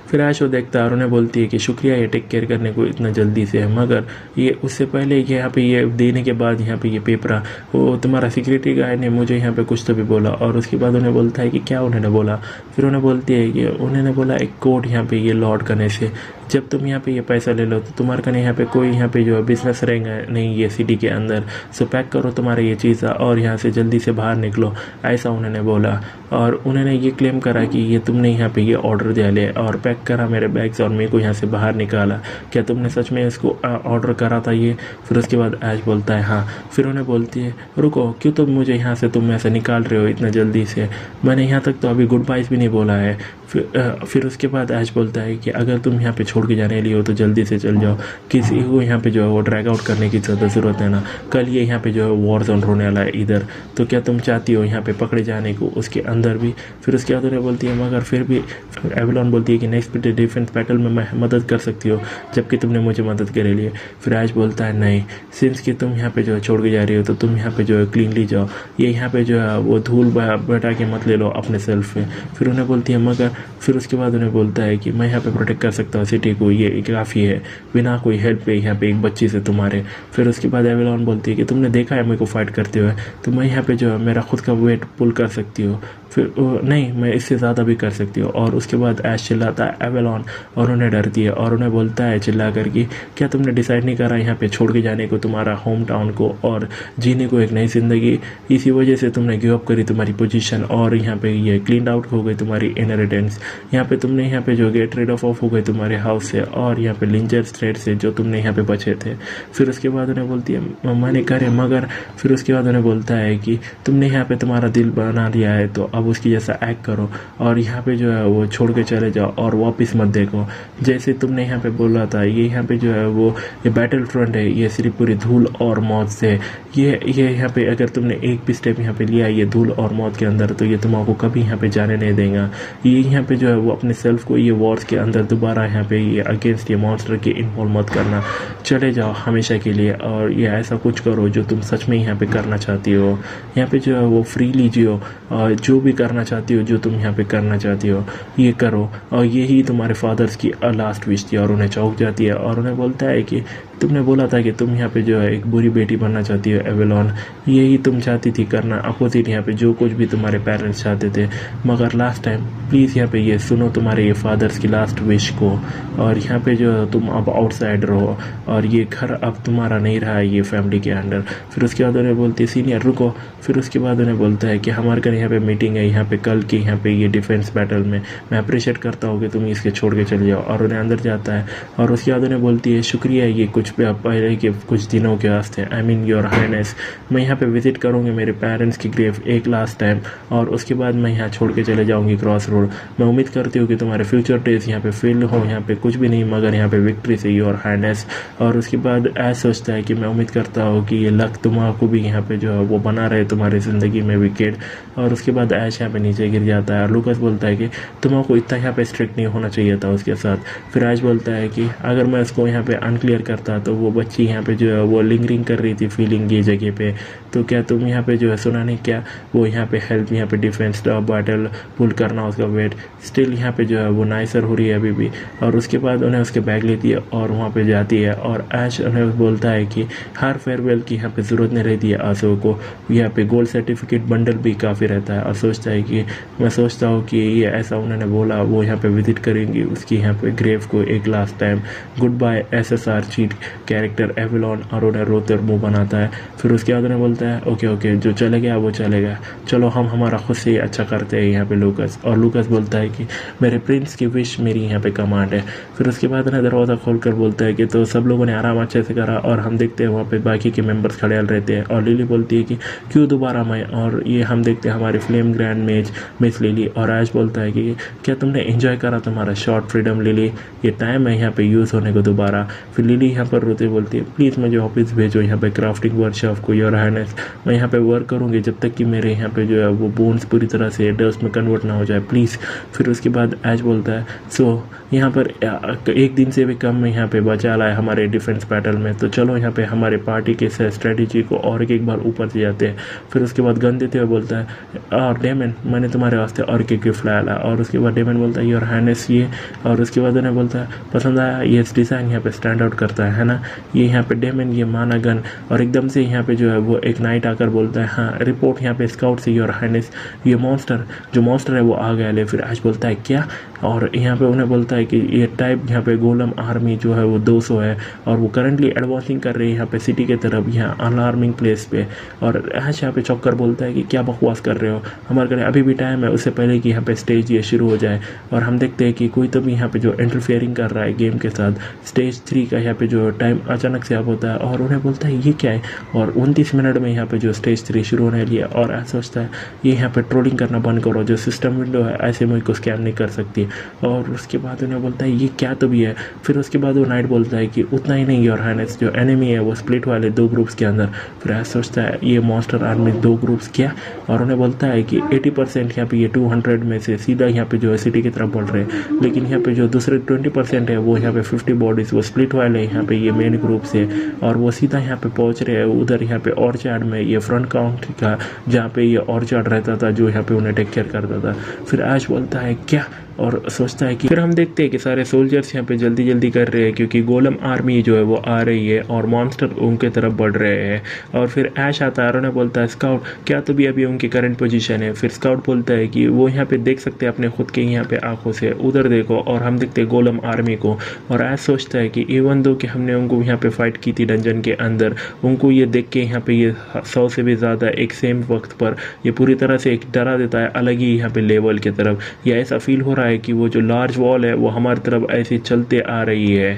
फिर ऐश वो देखता है और उन्हें बोलती है कि शुक्रिया ये टेक केयर करने को इतना जल्दी से है, मगर ये उससे पहले यहाँ पे ये देने के बाद यहाँ पे ये पेपरा वो तुम्हारा सिक्योरिटी गार्ड ने मुझे यहाँ पे कुछ तो भी बोला, और उसके बाद उन्हें बोलता है कि क्या उन्होंने बोला। फिर उन्हें बोलती है कि उन्होंने बोला एक कोड यहाँ पे ये लॉर्ड करने से जब तुम यहाँ पे ये पैसा ले लो तो तुम्हारे कने यहाँ पे कोई यहाँ पे जो बिजनेस रहेगा नहीं ये सिटी के अंदर, सो पैक करो तुम्हारे ये चीज़ और यहाँ से जल्दी से बाहर निकलो, ऐसा उन्होंने बोला। और उन्होंने ये क्लेम करा कि ये तुमने यहाँ पे ये ऑर्डर दिया ले और पैक करा मेरे बैग्स और मेरे को यहाँ से बाहर निकाला, क्या तुमने सच में इसको ऑर्डर करा था ये। फिर उसके बाद ऐश बोलता है हाँ। फिर उन्हें बोलती है रुको क्यों तुम मुझे यहाँ से तुम ऐसे निकाल रहे हो इतना जल्दी से, मैंने यहाँ तक तो अभी गुड बाइस भी नहीं बोला है। फिर उसके बाद ऐश बोलता है कि अगर तुम यहाँ पे छोड़ के जाने लिए हो तो जल्दी से चल जाओ, किसी को यहाँ पे जो है वो ड्रैग आउट करने की ज़्यादा ज़रूरत है ना, कल ये यहाँ पे जो है वॉर जोन होने वाला है इधर, तो क्या तुम चाहती हो यहाँ पे पकड़े जाने को उसके अंदर भी। फिर उसके बाद उन्हें बोलती है मगर फिर भी एवेलॉन बोलती है कि नेक्स्ट डिफेंस बैटल में मैं मदद कर सकती हो जबकि तुमने मुझे मदद करे लिए। फिर ऐश बोलता है नहीं, सिंस कि तुम यहाँ पे जो है छोड़ के जा रही हो तो तुम यहाँ पे जो है क्लीनली जाओ, ये यहाँ पे जो है वो धूल बैठा के मत ले लो अपने सेल्फ पे। फिर उन्हें बोलती है मगर, फिर उसके बाद उन्हें बोलता है कि मैं यहाँ पे प्रोटेक्ट कर सकता हूँ सिटी को, ये काफ़ी है बिना कोई हेल्प पे यहाँ पे एक बच्ची से तुम्हारे। फिर उसके बाद एवेलॉन बोलती है कि तुमने देखा है मेरे को फाइट करते हुए, तो मैं यहाँ पे जो है मेरा खुद का वेट पुल कर सकती हो, फिर नहीं, मैं इससे ज़्यादा भी कर सकती हूँ। और उसके बाद ऐश चिल्लाता है एवेलॉन, और उन्हें डरती है और उन्हें बोलता है चिल्ला कर कि क्या तुमने डिसाइड नहीं करा यहाँ पे छोड़ के जाने को, तुम्हारा होम टाउन को और जीने को एक नई ज़िंदगी? इसी वजह से तुमने गिव अप करी तुम्हारी पोजीशन और यहाँ पे ये क्लीन आउट हो गई तुम्हारी इनहेरिटेंस। यहाँ पे तुमने यहाँ पे जो गेट रेड ऑफ हो गई तुम्हारे हाउस से और यहाँ पे लिंजर स्ट्रेट से जो तुमने यहाँ पे बचे थे। फिर उसके बाद उन्हें बोलती है मैंने करे मगर, फिर उसके बाद उन्हें बोलता है कि तुमने यहाँ पे तुम्हारा दिल बना लिया है तो अब उसकी जैसा एक्ट करो और यहाँ पे जो है वो छोड़ के चले जाओ और वापस मत देखो। जैसे तुमने यहाँ पे बोला था ये यहाँ पे जो है वो ये बैटल फ्रंट है, ये सिर्फ पूरी धूल और मौत से, ये यहाँ पे अगर तुमने एक भी स्टेप यहाँ पे लिया ये धूल और मौत के अंदर तो ये तुम्हारा कभी यहाँ पे जाने नहीं देगा। ये यहाँ पे जो है वो अपने सेल्फ को ये वॉर्स के अंदर दोबारा यहाँ पे ये अगेंस्ट ये मॉन्स्टर के इन्वॉल्व मत करना, चले जाओ हमेशा के लिए और ये ऐसा कुछ करो जो तुम सच में यहाँ पे करना चाहती हो। यहाँ पे जो है वो फ्रीली जियो और जो भी करना चाहती हो, जो तुम यहाँ पे करना चाहती हो ये करो। और यही तुम्हारे फादर्स की लास्ट विश थी। और उन्हें चौंक जाती है और उन्हें बोलता है कि तुमने बोला था कि तुम यहाँ पे जो है एक बुरी बेटी बनना चाहती हो एवेलॉन, यही तुम चाहती थी करना, अपोजिट यहाँ पे जो कुछ भी तुम्हारे पेरेंट्स चाहते थे। मगर लास्ट टाइम प्लीज़ यहाँ पे ये सुनो तुम्हारे ये फादर्स की लास्ट विश को, और यहाँ पे जो तुम अब आउटसाइड रहो और ये घर अब तुम्हारा नहीं रहा है ये फैमिली के अंडर। फिर उसके बाद उन्हें बोलती है सीनियर रुको। फिर उसके बाद उन्हें बोलता है कि हमारे घर यहाँ पे मीटिंग है यहाँ पे कल की, यहाँ पे ये डिफेंस बैटल में मैं अप्रिशिएट करता हूँ कि तुम इसके छोड़ के चले जाओ। और उन्हें अंदर जाता है और उसके बाद उन्हें बोलती है शुक्रिया ये कुछ पहले के कुछ दिनों के वास्ते, आई मीन योर हाइनेस, मैं यहाँ पे विजिट करूँगी मेरे पेरेंट्स की ग्रेव एक लास्ट टाइम और उसके बाद मैं यहाँ छोड़ के चले जाऊँगी क्रॉस रोड। मैं उम्मीद करती हूँ कि तुम्हारे फ्यूचर डेज यहाँ पे फिल हो, यहाँ पे कुछ भी नहीं मगर यहाँ पे विक्ट्री से योर हाइनेस। और उसके बाद ऐसा सोचता है कि मैं उम्मीद करता हूँ कि ये लक तुम्हारा भी यहाँ पे जो है वो बना रहे तुम्हारी ज़िंदगी में विकेट। और उसके बाद ऐश यहाँ पे नीचे गिर जाता है और लूकस बोलता है कि तुम्हारा इतना यहाँ पे स्ट्रिक्ट नहीं होना चाहिए था उसके साथ। फिर ऐश बोलता है कि अगर मैं उसको यहाँ पे अनक्लियर करता तो वो बच्ची यहाँ पे जो है वो लिंगरिंग कर रही थी फीलिंग ये जगह पे, तो क्या तुम यहाँ पे जो है सुना नहीं क्या, वो यहाँ पे हेल्प यहाँ पे डिफेंस बैटल पुल करना उसका वेट स्टिल यहाँ पे जो है वो नाइसर हो रही है अभी भी। और उसके बाद उन्हें उसके बैग लेती है और वहाँ पे जाती है और ऐश उन्हें बोलता है कि हर फेयरवेल की यहाँ पे ज़रूरत नहीं रहती है आंसू को, यहाँ पे गोल्ड सर्टिफिकेट बंडल भी काफ़ी रहता है। और सोचता है कि मैं सोचता हूँ कि ये ऐसा उन्होंने बोला वो यहाँ पे विजिट करेंगी उसकी यहाँ पे ग्रेव को एक last time, goodbye SSR cheat character Avalon. और उन्हें रोते मुँह बनाता है। फिर उसके बाद उन्हें बोलता है ओके ओके जो चले गया वो चले गया, चलो हम हमारा खुद से ही अच्छा करते हैं यहाँ पे लूकस। और लूकस बोलता है कि मेरे प्रिंस की विश मेरी यहाँ पे कमांड है। फिर उसके बाद उन्हें दरवाज़ा खोल कर बोलता है कि तो सब लोगों ने आराम अच्छे से करा और हम देखते हैं वहाँ पे बाकी के मेंबर्स खड़े रहते हैं। और लिली बोलती है कि क्यों दोबारा मैं, और ये हम देखते हैं हमारे फ्लेम ग्रैंड मेज मिस लिली। और ऐश बोलता है कि क्या तुमने एंजॉय करा तुम्हारा शॉर्ट फ्रीडम लिली, ये टाइम है यहाँ पे यूज़ होने को दोबारा। फिर लिली यहाँ पर रोते बोलती है प्लीज़ मुझे ऑफिस भेजो यहाँ पे क्राफ्टिंग वर्कशॉप को योर हाइनेस, मैं यहाँ पे वर्क करूँगी जब तक कि मेरे यहाँ पे जो है वो बोन्स पूरी तरह से डस्ट में कन्वर्ट ना हो जाए प्लीज़। फिर उसके बाद ऐश बोलता है सो यहाँ पर एक दिन से भी कम यहाँ पे बचा लाए हमारे डिफेंस बैटल में, तो चलो यहाँ पे हमारे पार्टी के स्ट्रेटजी को और एक बार ऊपर से जाते हैं। फिर उसके बाद गन देते हुए बोलता है और डेमन मैंने तुम्हारे वास्ते और के गिफ्ट लाया। और उसके बाद डेमन बोलता है योर हाइनेस ये, और उसके बाद उन्हें बोलता है पसंद आया ये डिज़ाइन यहाँ पे स्टैंड आउट करता है ना ये यहाँ पे डेमन ये माना गन। और एकदम से यहाँ पे जो है वो एक नाइट आकर बोलता है हाँ रिपोर्ट यहाँ पे स्काउट से योर हाइनेस ये मॉन्स्टर है वो आ गया ले। फिर आज बोलता है क्या, और यहाँ पे उन्हें बोलता है कि ये टाइप यहाँ पे गोलम आर्मी जो है वो 200 है और वो करंटली एडवांसिंग कर रही है यहाँ पे सिटी के तरफ यहाँ अलार्मिंग प्लेस पे। और ऐश यहाँ पे चौक बोलता है कि क्या बकवास कर रहे हो, हमारे घर अभी भी टाइम है उससे पहले कि यहाँ पे स्टेज ये शुरू हो जाए। और हम देखते हैं कि कोई तो भी यहाँ पे जो इंटरफेयरिंग कर रहा है गेम के साथ। स्टेज 3 का यहाँ पे जो टाइम अचानक से अब होता है और उन्हें बोलता है ये क्या है, और 29 मिनट में यहाँ पे जो स्टेज 3 शुरू होने वाली है। और ऐसा सोचता है ये यहाँ पे ट्रोलिंग करना बंद करो, जो सिस्टम विंडो है ऐसे मुझ को स्कैम नहीं कर सकती। और उसके बाद उन्हें बोलता है ये क्या तो भी है। फिर उसके बाद वो नाइट बोलता है कि उतना ही नहीं योर हाइनेस जो एनिमी है वो स्प्लिट वाले 2 ग्रुप्स के अंदर। फिर ऐसा सोचता है ये मॉन्स्टर आर्मी 2 ग्रुप्स क्या, और उन्हें बोलता है कि 80% यहाँ पे ये 200 में से सीधा यहाँ पे जो है सिटी की तरफ बढ़ रहे हैं, लेकिन यहाँ पे जो दूसरे 20% है वो यहाँ पे 50 बॉडीज वो स्प्लिट वाले यहाँ पे ये मेन ग्रुप से, और वो सीधा यहाँ पे पहुँच रहे हैं उधर यहाँ पे ऑर्चार्ड में, ये फ्रंट काउंट्री का जहाँ पे ये ऑर्चार्ड रहता था जो यहाँ पे उन्हें टेक केयर करता था। फिर ऐश बोलता है क्या, और सोचता है कि फिर हम देखते हैं कि सारे सोल्जर्स यहाँ पे जल्दी जल्दी कर रहे हैं क्योंकि गोलम आर्मी जो है वो आ रही है और मॉन्स्टर उनके तरफ बढ़ रहे हैं। और फिर ऐश आता है और उन्हें बोलता है स्काउट क्या तो भी अभी उनकी करंट पोजीशन है। फिर स्काउट बोलता है कि वो यहाँ पे देख सकते हैं अपने खुद के यहाँ पे आंखों से, उधर देखो, और हम देखते हैं गोलम आर्मी को। और ऐश सोचता है कि इवन दो कि हमने उनको यहाँ पे फाइट की थी डंजन के अंदर, उनको ये देख के यहाँ पे ये 100 से भी ज़्यादा एक सेम वक्त पर ये पूरी तरह से एक डरा देता है अलग ही यहाँ पे लेवल की तरफ। या ऐसा फील हो रहा है कि वो जो लार्ज वॉल है वो हमारी तरफ ऐसे चलते आ रही है।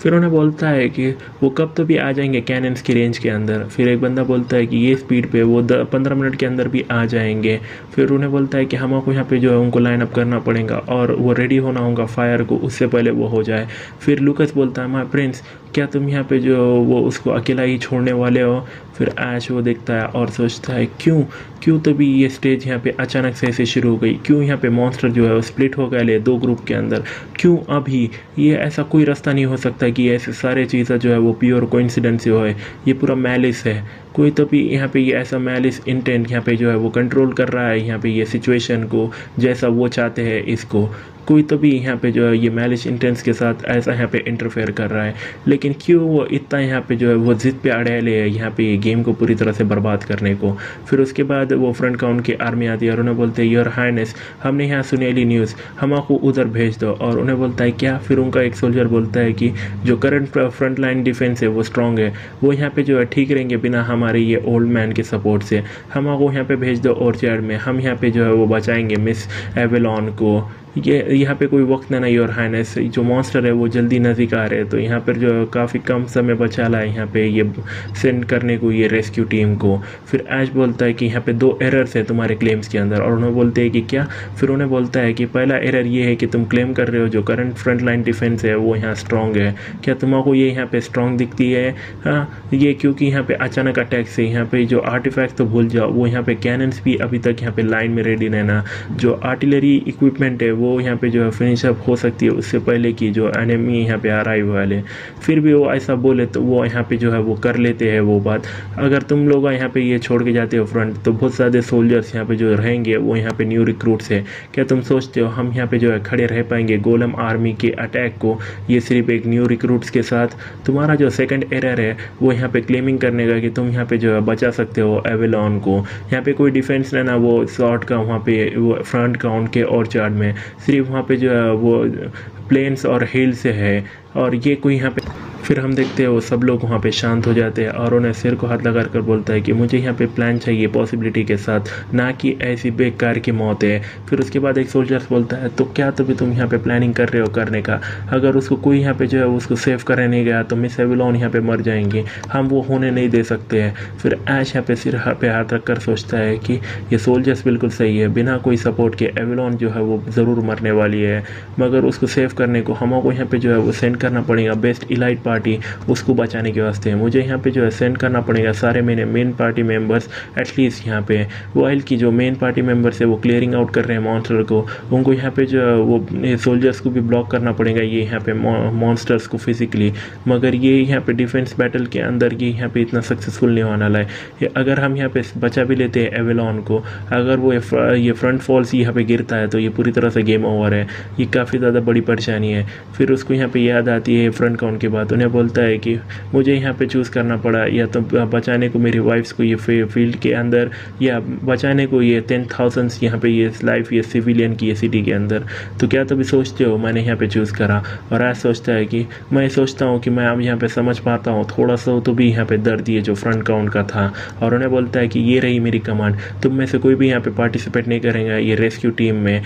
फिर उन्हें बोलता है कि वो कब तो भी आ जाएंगे कैनन्स की रेंज के अंदर। फिर एक बंदा बोलता है कि ये स्पीड पे वो 15 मिनट के अंदर भी आ जाएंगे। फिर उन्हें बोलता है कि हमको यहाँ पे जो है उनको लाइन अप करना पड़ेगा और वो रेडी होना होगा फायर को, उससे पहले वो हो जाए। फिर लूकस बोलता है माय प्रिंस क्या तुम यहाँ पे जो वो उसको अकेला ही छोड़ने वाले हो। फिर ऐश वो देखता है और सोचता है क्यों तो भी ये स्टेज यहाँ पे अचानक से ऐसे शुरू हो गई, क्यों यहाँ पे मॉन्स्टर जो है वो स्प्लिट हो गए दो ग्रुप के अंदर, क्यों अभी ये ऐसा कोई रास्ता नहीं हो सकता कि ऐसे सारे चीज़ें जो है वो प्योर कोइंसिडेंस से हो, ये पूरा मैलिस है। कोई तो भी यहाँ पे ये ऐसा मैलिस इंटेंट यहाँ पे जो है वो कंट्रोल कर रहा है यहाँ पे ये सिचुएशन को जैसा वो चाहते हैं इसको। कोई तो भी यहाँ पे जो है ये मैलिस इंटेंस के साथ ऐसा यहाँ पे इंटरफेयर कर रहा है। लेकिन क्यों वो इतना यहाँ पे जो है वो जिद पे अड़े है यहाँ पे ये गेम को पूरी तरह से बर्बाद करने को। फिर उसके बाद वो फ्रंट काउंट की आर्मी आती है और उन्हें बोलते हैं योर हाइनेस हमने यहाँ सुनेली न्यूज़, हमको उधर भेज दो। और उन्हें बोलता है क्या। फिर उनका एक सोल्जर बोलता है कि जो करंट फ्रंट लाइन डिफेंस है वो स्ट्रॉन्ग है, वो यहाँ पे जो है ठीक रहेंगे बिना हमारे ये ओल्ड मैन के सपोर्ट से, हमको यहाँ पे भेज दो ऑर्चार्ड में, हम यहाँ पे जो है वो बचाएंगे मिस एवेलॉन को। ये यहाँ पे कोई वक्त ना योर हाइनेस, जो मॉन्स्टर है वो जल्दी नज़दीक आ रहे हैं, तो यहाँ पर जो काफ़ी कम समय बचा ला है यहाँ पे ये सेंड करने को ये रेस्क्यू टीम को। फिर ऐश बोलता है कि यहाँ पे 2 एरर्स है तुम्हारे क्लेम्स के अंदर, और उन्हें बोलते हैं कि क्या। फिर उन्हें बोलता है कि पहला एरर ये है कि तुम क्लेम कर रहे हो जो करंट फ्रंट लाइन डिफेंस है वो यहाँ स्ट्रॉन्ग है, क्या तुमको ये यहाँ पे स्ट्रॉन्ग दिखती है। हाँ ये क्योंकि यहाँ पे अचानक अटैक से यहाँ पे जो आर्टिफैक्ट तो भूल जाओ, वो यहाँ पे कैनन्स भी अभी तक यहाँ पे लाइन में रेडी रहना, जो आर्टिलरी इक्विपमेंट है वो यहाँ पे जो है फिनिश अप हो सकती है उससे पहले कि जो एनिमी यहाँ पे अराइव वाले। फिर भी वो ऐसा बोले तो वो यहाँ पे जो है वो कर लेते हैं वो बात। अगर तुम लोग यहाँ पे ये छोड़ के जाते हो फ्रंट तो बहुत ज़्यादा सोल्जर्स यहाँ पे जो रहेंगे वो यहाँ पे न्यू रिक्रूट्स है, क्या तुम सोचते हो हम यहाँ पे जो है खड़े रह पाएंगे गोलम आर्मी के अटैक को, ये सिर्फ एक न्यू रिक्रूट्स के साथ। तुम्हारा जो सेकंड एरर है वो यहाँ पे क्लेमिंग करने का कि तुम यहाँ पे जो है बचा सकते हो एवेलॉन को, यहाँ पे कोई डिफेंस रहना वो शॉर्ट का वहाँ पे वो फ्रंट काउंट के ऑर्चार्ड में सिर्फ वहाँ पे जो है वो प्लेन्स और हिल से है, और ये कोई यहाँ पे। फिर हम देखते हैं वो सब लोग वहाँ पे शांत हो जाते हैं और उन्हें सिर को हाथ लगा कर बोलता है कि मुझे यहाँ पे प्लान चाहिए पॉसिबिलिटी के साथ, ना कि ऐसी बेकार की मौत है। फिर उसके बाद एक सोल्जर्स बोलता है तो क्या तो भी तुम यहाँ पे प्लानिंग कर रहे हो करने का, अगर उसको कोई यहाँ पे जो है उसको सेव करने नहीं गया तो मिस एवेलॉन यहाँ पे मर जाएंगे, हम वो होने नहीं दे सकते हैं। फिर ऐश यहाँ पे सिर पे हाथ रख कर सोचता है कि ये सोल्जर्स बिल्कुल सही है, बिना कोई सपोर्ट के एवेलॉन जो है वो ज़रूर मरने वाली है, मगर उसको सेव करने को हमको यहाँ पे जो है वो सेंड करना पड़ेगा बेस्ट इलाइट पार्टी उसको बचाने के वास्ते। मुझे यहाँ पे जो है सेंड करना पड़ेगा सारे मेरे मेन पार्टी मेंबर्स, एटलीस्ट यहाँ पे वाइल की जो मेन पार्टी मेंबर्स है वो क्लियरिंग आउट कर रहे हैं मॉन्स्टर को, उनको यहाँ पे जो है वो सोल्जर्स को भी ब्लॉक करना पड़ेगा ये यहाँ पे मॉन्स्टर्स को फिजिकली, मगर ये यहाँ पे डिफेंस बैटल के अंदर ये यहाँ पे इतना सक्सेसफुल नहीं होने वाला है। अगर हम यहाँ पे बचा भी लेते हैं एवेलॉन को, अगर वो ये फ्रंट फॉल्स यहाँ पे गिरता है तो ये पूरी तरह से गेम ओवर है, ये काफ़ी ज़्यादा बड़ी परेशानी है। फिर उसको यहाँ पे याद आती है फ्रंट काउंट के बाद, उन्हें बोलता है कि मुझे यहाँ पे चूज़ करना पड़ा या तो बचाने को मेरी वाइफ्स को ये फील्ड के अंदर, या बचाने को ये 10,000 यहाँ पे ये लाइफ ये सिविलियन की ये सिटी के अंदर, तो क्या तो भी सोचते हो मैंने यहाँ पे चूज़ करा। और आज सोचता है कि मैं सोचता हूँ कि मैं अब यहाँ पे समझ पाता हूँ थोड़ा सा तो भी यहाँ पे दर्द ये जो फ्रंट काउंट का था। और उन्हें बोलता है कि ये रही मेरी कमांड, तुम में से कोई भी यहाँ पे पार्टिसिपेट नहीं करेंगे ये रेस्क्यू टीम में।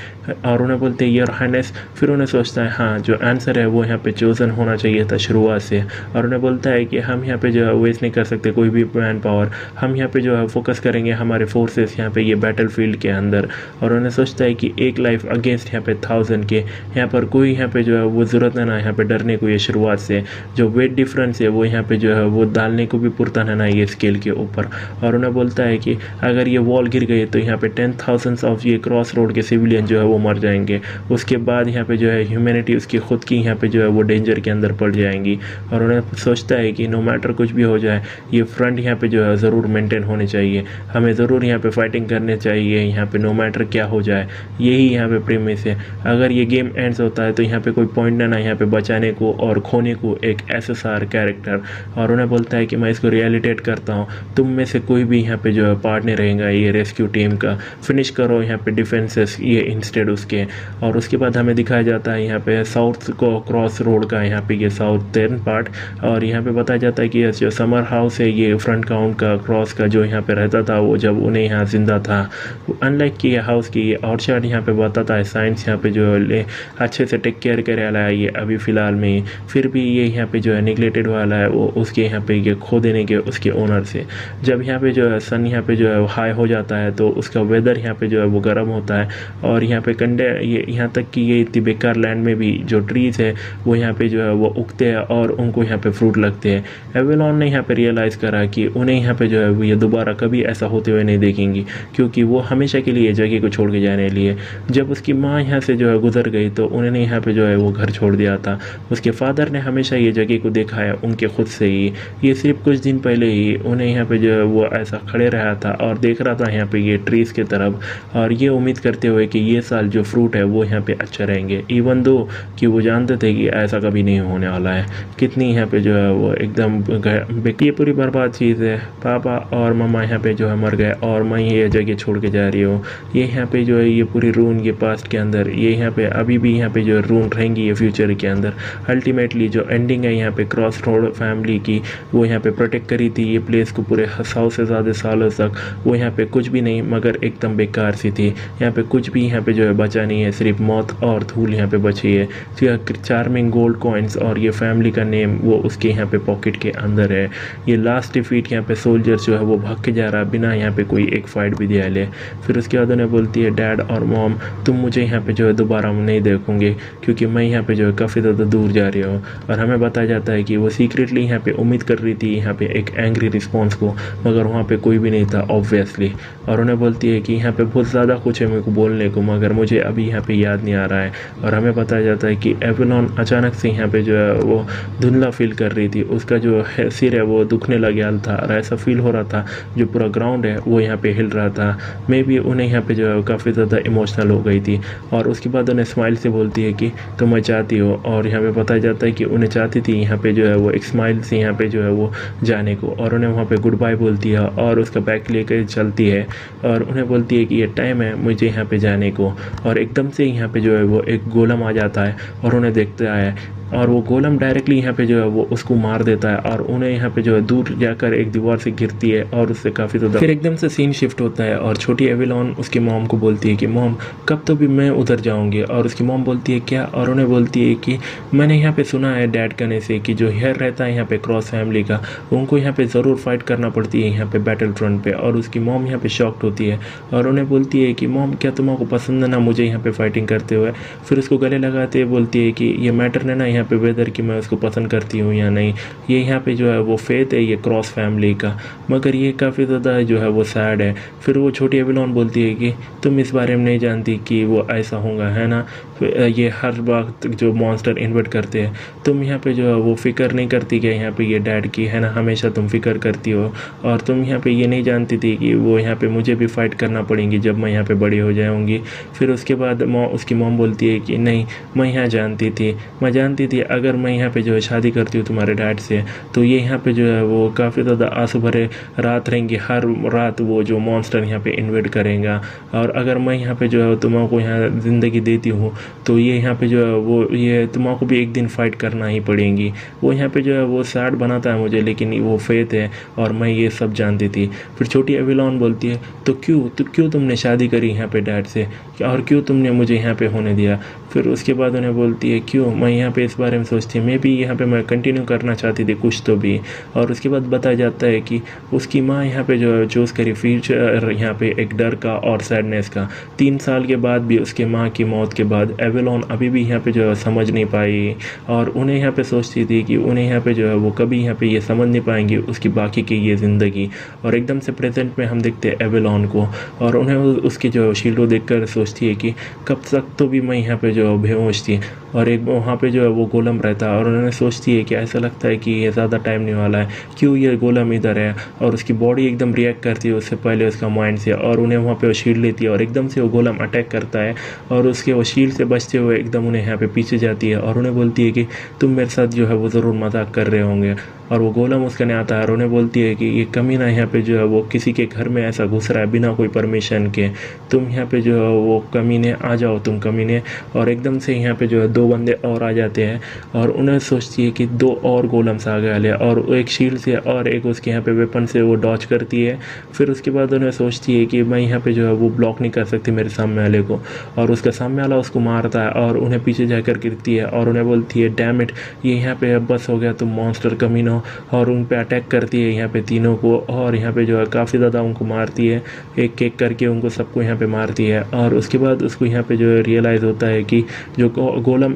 और उन्हें बोलते हैं योर हाइनेस। फिर उन्हें सोचता है हाँ जो आंसर है वो यहाँ पे चोजन होना चाहिए था शुरुआत से। और उन्हें बोलता है कि हम यहाँ पे जो है वेस्ट नहीं कर सकते कोई भी मैन पावर, हम यहाँ पे जो है फोकस करेंगे हमारे फोर्सेस यहाँ पे ये बैटल फील्ड के अंदर। और उन्हें सोचता है कि एक लाइफ अगेंस्ट यहाँ पे 1000 के, यहाँ पर कोई यहाँ पे जो है वो ज़रूरत ना यहाँ पे डरने को, ये शुरुआत से जो वेट डिफरेंस है वो यहाँ पे जो है वो डालने को भी पुरता ना ये स्केल के ऊपर। और उन्हें बोलता है कि अगर ये वॉल गिर गई तो यहाँ पे 10,000 ऑफ ये क्रॉस रोड के सिविलियन जो है वो मर जाएंगे, उसके बाद यहाँ पे जो है ह्यूमैनिटी उसकी खुद की यहाँ पे जो है वो डेंजर के अंदर पड़ जाएंगी। और उन्हें सोचता है कि नो मैटर कुछ भी हो जाए, ये फ्रंट यहाँ पे जो है ज़रूर मेंटेन होने चाहिए, हमें ज़रूर यहाँ पे फाइटिंग करने चाहिए यहाँ पे, नो मैटर क्या हो जाए। यही यहाँ पे प्रीमिस है। अगर ये गेम एंड्स होता है तो यहाँ पे कोई पॉइंट ना यहाँ पे बचाने को और खोने को एक SSR कैरेक्टर। और उन्हें बोलता है कि मैं इसको रियलिटेट करता हूँ, तुम में से कोई भी यहाँ पे जो है पार्ट नहीं रहेगा ये रेस्क्यू टीम का, फिनिश करो यहाँ पे डिफेंसेस ये इंस्टेड उसके। और उसके बाद हमें दिखाया जाता है यहाँ पे साउथ को क्रॉस रोड का, यहाँ पे ये साउथर्न पार्ट। और यहाँ पे बताया जाता है कि ये जो समर हाउस है ये फ्रंट काउंट का क्रॉस का जो यहाँ पे रहता था वो जब उन्हें यहाँ जिंदा था, अनलाइक कि ये हाउस की आउटसाइड यहाँ पे बताता है साइंस यहाँ पे जो है अच्छे से टेक केयर करे वाला है ये अभी फ़िलहाल में, फिर भी ये यहाँ पे जो है निगलेक्टेड वाला है वो उसके यहाँ पे ये खो देने के उसके ओनर से। जब यहाँ पे जो है सन यहाँ पे जो है हाई हो जाता है तो उसका वेदर यहाँ पे जो है वो गर्म होता है, और यहाँ पे कंडे ये यहाँ तक कि ये इतनी बेकार लैंड में भी जो ट्रीज़ है वो यहाँ पे जो है वो उगते हैं और उनको यहाँ पे फ्रूट लगते हैं। एवेलॉन ने यहाँ पे रियलाइज़ करा कि उन्हें यहाँ पे जो है वो ये दोबारा कभी ऐसा होते हुए नहीं देखेंगी, क्योंकि वो हमेशा के लिए जगह को छोड़ के जाने लिए। जब उसकी माँ यहाँ से जो है गुजर गई तो उन्होंने यहाँ पे जो है वो घर छोड़ दिया था। उसके फादर ने हमेशा ये जगह को देखा है उनके खुद से ही, ये सिर्फ कुछ दिन पहले ही उन्हें यहाँ पे जो है वो ऐसा खड़े रहा था और देख रहा था यहाँ पे ये ट्रीज़ की तरफ, और ये उम्मीद करते हुए कि ये साल जो फ्रूट है वो यहाँ पे अच्छे रहेंगे, इवन दो कि वो जानते थे कि ऐसा कभी नहीं होने वाला है। कितनी यहाँ पे जो है वो एकदम ये पूरी बर्बाद चीज़ है। पापा और मम्मा यहाँ पे जो है मर गए और मैं ये जगह छोड़ के जा रही हूँ। ये यहाँ पे जो है ये पूरी रून ये पास्ट के अंदर, ये यहाँ पे अभी भी यहाँ पे जो रून रहेंगी ये फ्यूचर के अंदर। अल्टीमेटली जो एंडिंग है यहाँ पे क्रॉस रोड फैमिली की, वो यहाँ पे प्रोटेक्ट करी थी ये प्लेस को पूरे 100 से ज़्यादा सालों तक, वो यहाँ पे कुछ भी नहीं मगर एकदम बेकार सी थी। यहाँ पे कुछ भी यहाँ पे जो है बचा नहीं है, सिर्फ मौत और धूल यहाँ पे बची है। चार्मिंग गोल्ड कॉइन्स और ये फैमिली का नेम वो उसके यहाँ पे पॉकेट के अंदर है। ये लास्ट डिफीट यहाँ पे सोल्जर जो है वो भाग के जा रहा बिना यहाँ पे कोई एक फाइट भी दिया ले। फिर उसके बाद उन्हें बोलती है डैड और मॉम तुम मुझे यहाँ पे जो है दोबारा नहीं देखोगे, क्योंकि मैं यहाँ पे जो है काफ़ी ज़्यादा दूर जा रही हूँ। और हमें बताया जाता है कि वो सीक्रेटली यहाँ पे उम्मीद कर रही थी यहाँ पे एक एंग्री रिस्पॉन्स को, मगर वहाँ पे कोई भी नहीं था ऑब्वियसली। और उन्हें बोलती है कि यहाँ पे बहुत ज़्यादा कुछ है मेरे को बोलने को, मगर मुझे अभी यहाँ पे याद नहीं आ रहा है। और हमें बताया जाता है कि एवेलॉन अचानक से यहाँ पे जो है वो धुंधला फील कर रही थी, उसका जो सिर है वो दुखने लगा था और ऐसा फील हो रहा था जो पूरा ग्राउंड है वो यहाँ पे हिल रहा था। मे बी उन्हें यहाँ पे जो है काफ़ी ज़्यादा इमोशनल हो गई थी। और उसके बाद उन्हें स्माइल से बोलती है कि तुम मैं चाहती हो, और यहाँ पे बताया जाता है कि उन्हें चाहती थी यहाँ पे जो है वो एक स्माइल से यहाँ पे जो है वो जाने को, और उन्हें वहाँ पे गुड बाय बोलती है और उसका बैग लेकर चलती है और उन्हें बोलती है कि ये टाइम है मुझे यहाँ पे जाने को। और एकदम से यहाँ पे जो है वो एक गोलम आ जाता है और उन्हें देखता है, और वो गोलम डायरेक्टली यहाँ पे जो है वो उसको मार देता है और उन्हें यहाँ पे जो है दूर जाकर एक दीवार से गिरती है और उससे काफ़ी ज़्यादा। फिर एकदम से सीन शिफ्ट होता है और छोटी एवेलॉन उसकी मॉम को बोलती है कि मॉम कब तो भी मैं उधर जाऊँगी, और उसकी मॉम बोलती है क्या, और उन्हें बोलती है कि मैंने यहाँ पे सुना है डैड कहने से कि जो हेयर रहता है यहाँ पे क्रॉस फैमिली का, उनको यहाँ पे ज़रूर फाइट करना पड़ती है यहाँ पे बैटल फ्रंट पे। और उसकी मॉम यहाँ पे शॉक्ड होती है और उन्हें बोलती है कि मॉम क्या तुम्हारा पसंद है ना मुझे यहाँ पे फाइटिंग करते हुए। फिर उसको गले लगाते बोलती है कि ये मैटर ने ना यहाँ पे वेदर कि मैं उसको पसंद करती हूँ या नहीं, ये यहाँ पे जो है वो फेथ है ये क्रॉस फैमिली का, मगर ये काफ़ी ज़्यादा जो है वो सैड है। फिर वो छोटी एवेलॉन बोलती है कि तुम इस बारे में नहीं जानती कि वो ऐसा होगा है ना, ये हर वक्त जो मॉन्स्टर इन्वेट करते हैं, तुम यहाँ पे जो है वो फिक्र नहीं करती क्या यहाँ पे ये डैड की है ना, हमेशा तुम फिक्र करती हो, और तुम यहाँ पे ये नहीं जानती थी कि वो यहाँ पे मुझे भी फाइट करना पड़ेंगी जब मैं यहाँ पे बड़ी हो जाऊँगी। फिर उसके बाद उसकी मॉम बोलती है कि नहीं मैं यहाँ जानती थी, मैं जानती थी अगर मैं यहाँ पे जो है शादी करती हूँ तुम्हारे डैड से तो ये यहाँ पे जो है वो काफ़ी ज़्यादा आंसू भरे रात रहेंगी, हर रात वो जो मॉन्स्टर यहाँ पे इन्वेट करेगा, और अगर मैं यहाँ पे जो है तुम्हारे यहाँ ज़िंदगी देती हूँ तो ये यहाँ पे जो है वो ये तुम्हारे भी एक दिन फाइट करना ही पड़ेगी। वो यहाँ पे जो है वो सैड बनाता है मुझे, लेकिन वो फेथ है और मैं ये सब जानती थी। फिर छोटी एवेलॉन बोलती है तो क्यों तुमने शादी करी यहाँ पे डैड से, और क्यों तुमने मुझे यहाँ पे होने दिया। फिर उसके बाद उन्हें बोलती है क्यों मैं यहाँ पे इस बारे में सोचती, मैं भी यहाँ पे मैं कंटिन्यू करना चाहती थी कुछ तो भी। और उसके बाद बताया जाता है कि उसकी माँ यहाँ पे जो चूज़ करी फ्यूचर यहाँ पे एक डर का और सैडनेस का। 3 साल के बाद भी उसके माँ की मौत के बाद एवेलॉन अभी भी यहाँ पे जो है समझ नहीं पाई, और उन्हें यहाँ पे सोचती थी कि उन्हें यहाँ पे जो है वो कभी यहाँ पे ये समझ नहीं पाएंगे उसकी बाकी की ये ज़िंदगी। और एकदम से प्रेजेंट में हम देखते हैं एवेलॉन को, और उन्हें उसकी जो शील्ड देख कर सोचती है कि कब तक तो भी मैं यहाँ पे जो बेहोश थी। और एक वहाँ पे जो है वो गोलम रहता है और उन्हें सोचती है कि ऐसा लगता है कि ये ज़्यादा टाइम नहीं वाला है, क्यों ये गोलम इधर है। और उसकी बॉडी एकदम रिएक्ट करती है उससे पहले उसका माइंड से, और उन्हें वहाँ पे वो शील्ड लेती है और एकदम से वो गोलम अटैक करता है और उसके वो शील्ड से बचते हुए एकदम उन्हें यहाँ पे पीछे जाती है और उन्हें बोलती है कि तुम मेरे साथ जो है वो ज़रूर मजाक कर रहे होंगे। और वो गोलम उसके ने आता है और उन्हें बोलती है कि ये कमीना यहाँ पे जो है वो किसी के घर में ऐसा घुस रहा है बिना कोई परमिशन के, तुम यहाँ पे जो है वो कमीने आ जाओ तुम कमीने। और एकदम से यहाँ पे जो है दो बंदे और आ जाते हैं और उन्हें सोचती है कि दो और गोलम्स आ गए और एक शील्ड से और एक उसके यहाँ पे वेपन से वो डॉच करती है। फिर उसके बाद उन्हें सोचती है कि मैं यहाँ पे जो है वो ब्लॉक नहीं कर सकती मेरे सामने वाले को, और उसका सामने वाला उसको मारता है और उन्हें पीछे जाकर गिरती है और उन्हें बोलती है डैम इट, ये यहाँ पे बस हो गया तुम मॉन्स्टर कमीनो। और उन पे अटैक करती है यहाँ पे तीनों को और यहाँ पे जो है काफ़ी ज़्यादा उनको मारती है, एक एक करके उनको सबको यहाँ पे मारती है। और उसके बाद उसको यहाँ पे जो है रियलाइज़ होता है कि जो गोलम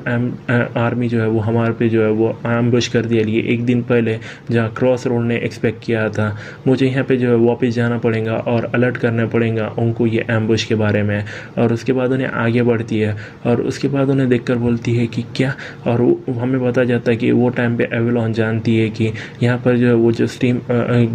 आर्मी जो है वो हमारे पे जो है वो एम्बुश कर दिया लिए एक दिन पहले, जहाँ क्रॉस रोड ने एक्सपेक्ट किया था। मुझे यहाँ पे जो है वापस जाना पड़ेगा और अलर्ट करना पड़ेगा उनको ये एम्बुश के बारे में। और उसके बाद उन्हें आगे बढ़ती है और उसके बाद उन्हें देखकर बोलती है कि क्या, और हमें पता जाता है कि वो टाइम पे एवेलॉन जानती है कि यहाँ पर जो है वो जो स्टीम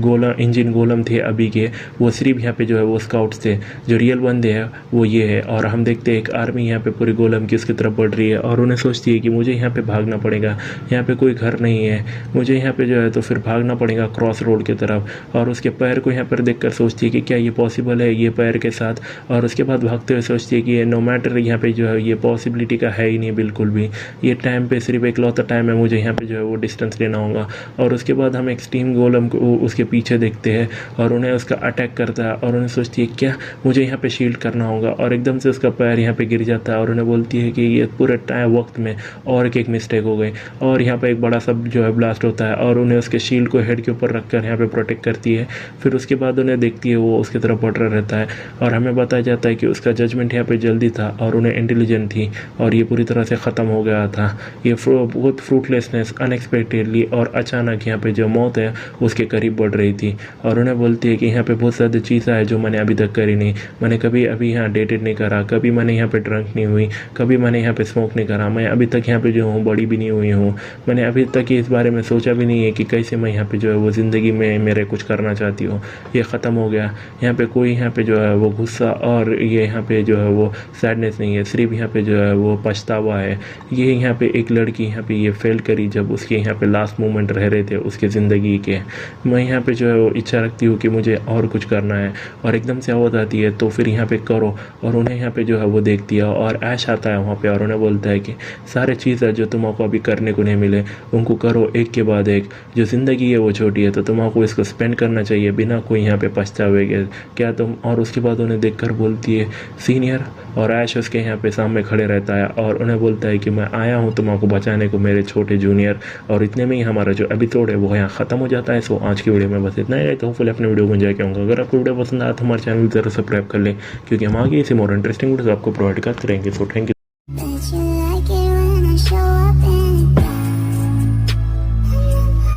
गोलम इंजन गोलम थे अभी के, वो सिर्फ यहाँ पे जो है वो स्काउट्स थे, जो रियल बंदे हैं वो ये है। और हम देखते हैं एक आर्मी यहाँ पे पूरी गोलम की उसकी तरफ बढ़ रही है और उन्हें सोचती है कि मुझे यहाँ पे भागना पड़ेगा, यहाँ पे कोई घर नहीं है, मुझे यहाँ पे जो है तो फिर भागना पड़ेगा क्रॉस रोड की तरफ। और उसके पैर को यहाँ पर देखकर सोचती है कि क्या ये पॉसिबल है ये पैर के साथ। और उसके बाद भागते हुए सोचती है कि ये नो मैटर यहाँ पे जो है ये पॉसिबिलिटी का है ही नहीं बिल्कुल भी, ये टाइम पे सिर्फ एक लौता टाइम है, मुझे यहाँ पे जो है वो डिस्टेंस लेना होगा। और उसके बाद हम एक्सट्रीम गोलम को उसके पीछे देखते हैं और उन्हें उसका अटैक करता है और उन्हें सोचती है क्या मुझे यहाँ पे शील्ड करना होगा, और एकदम से उसका पैर यहाँ पे गिर जाता है और उन्हें बोलती है कि ये पूरे टाइम वक्त में और एक मिस्टेक हो गई। और यहाँ पे एक बड़ा सा जो है ब्लास्ट होता है और उन्हें उसके शील्ड को हेड के ऊपर रखकर यहाँ पे प्रोटेक्ट करती है। फिर उसके बाद उन्हें देखती है वो उसकी तरफ बढ़ रहा रहता है और हमें बताया जाता है कि उसका जजमेंट यहाँ पे जल्दी था और उन्हें इंटेलिजेंट थी और ये पूरी तरह से ख़त्म हो गया था। ये बहुत फ्रूटलेसनेस अनएक्सपेक्टेडली और अचानक यहाँ पे जो मौत है उसके करीब बढ़ रही थी। और उन्हें बोलती है कि यहाँ पे बहुत ज़्यादा चीज़ें हैं जो मैंने अभी तक करी नहीं, मैंने कभी अभी यहाँ डेटेड नहीं करा, कभी मैंने यहाँ पे ड्रंक नहीं हुई, कभी मैंने यहाँ पे स्मोक नहीं करा, मैं अभी तक यहाँ पे जो हूँ बड़ी भी नहीं हुई हूँ, मैंने अभी तक इस बारे में सोचा भी नहीं है कि कैसे मैं यहाँ पे जो है वो ज़िंदगी में मेरे कुछ करना चाहती हूँ। ये ख़त्म हो गया, यहाँ पे कोई यहाँ पे जो है वो गुस्सा और ये यहाँ पे जो है वो सैडनेस नहीं है, सिर्फ यहाँ पे जो है वो पछतावा है। ये यहाँ पे एक लड़की यहाँ पे ये फेल करी जब उसके यहाँ पे लास्ट मोमेंट रह रहे थे उसके ज़िंदगी के। मैं यहाँ पे जो है वो इच्छा रखती हूँ कि मुझे और कुछ करना है और एकदम से आवाज़ आती है तो फिर यहाँ पे करो। और उन्हें यहाँ पे जो है वो देखती है और ऐश आता है वहाँ पे और उन्हें बोलता है कि सारे चीज़ें जो तुमको अभी करने को नहीं मिले उनको करो एक के बाद एक, जो ज़िंदगी है वो छोटी है तो तुमको इसको स्पेंड करना चाहिए बिना कोई यहाँ पे पछतावे के, क्या तुम। और उसके बाद उन्हें देख कर बोलती है सीनियर, और ऐश उसके यहाँ पे सामने खड़े रहता है और उन्हें बोलता है कि मैं आया हूँ तुमको बचाने को मेरे छोटे जूनियर। और इतने में ही हमारा जो एपिसोड है वो यहाँ ख़त्म हो जाता है। सो आज की वीडियो में बस इतना ही, तो होपफुली अपने वीडियो को एंजॉय करूँगा। अगर आपको वीडियो पसंद आया तो हमारे चैनल को जरूर सब्सक्राइब कर लें क्योंकि हम आगे इसे मोर इंटरेस्टिंग वीडियो आपको प्रोवाइड करते रहेंगे। So thank you.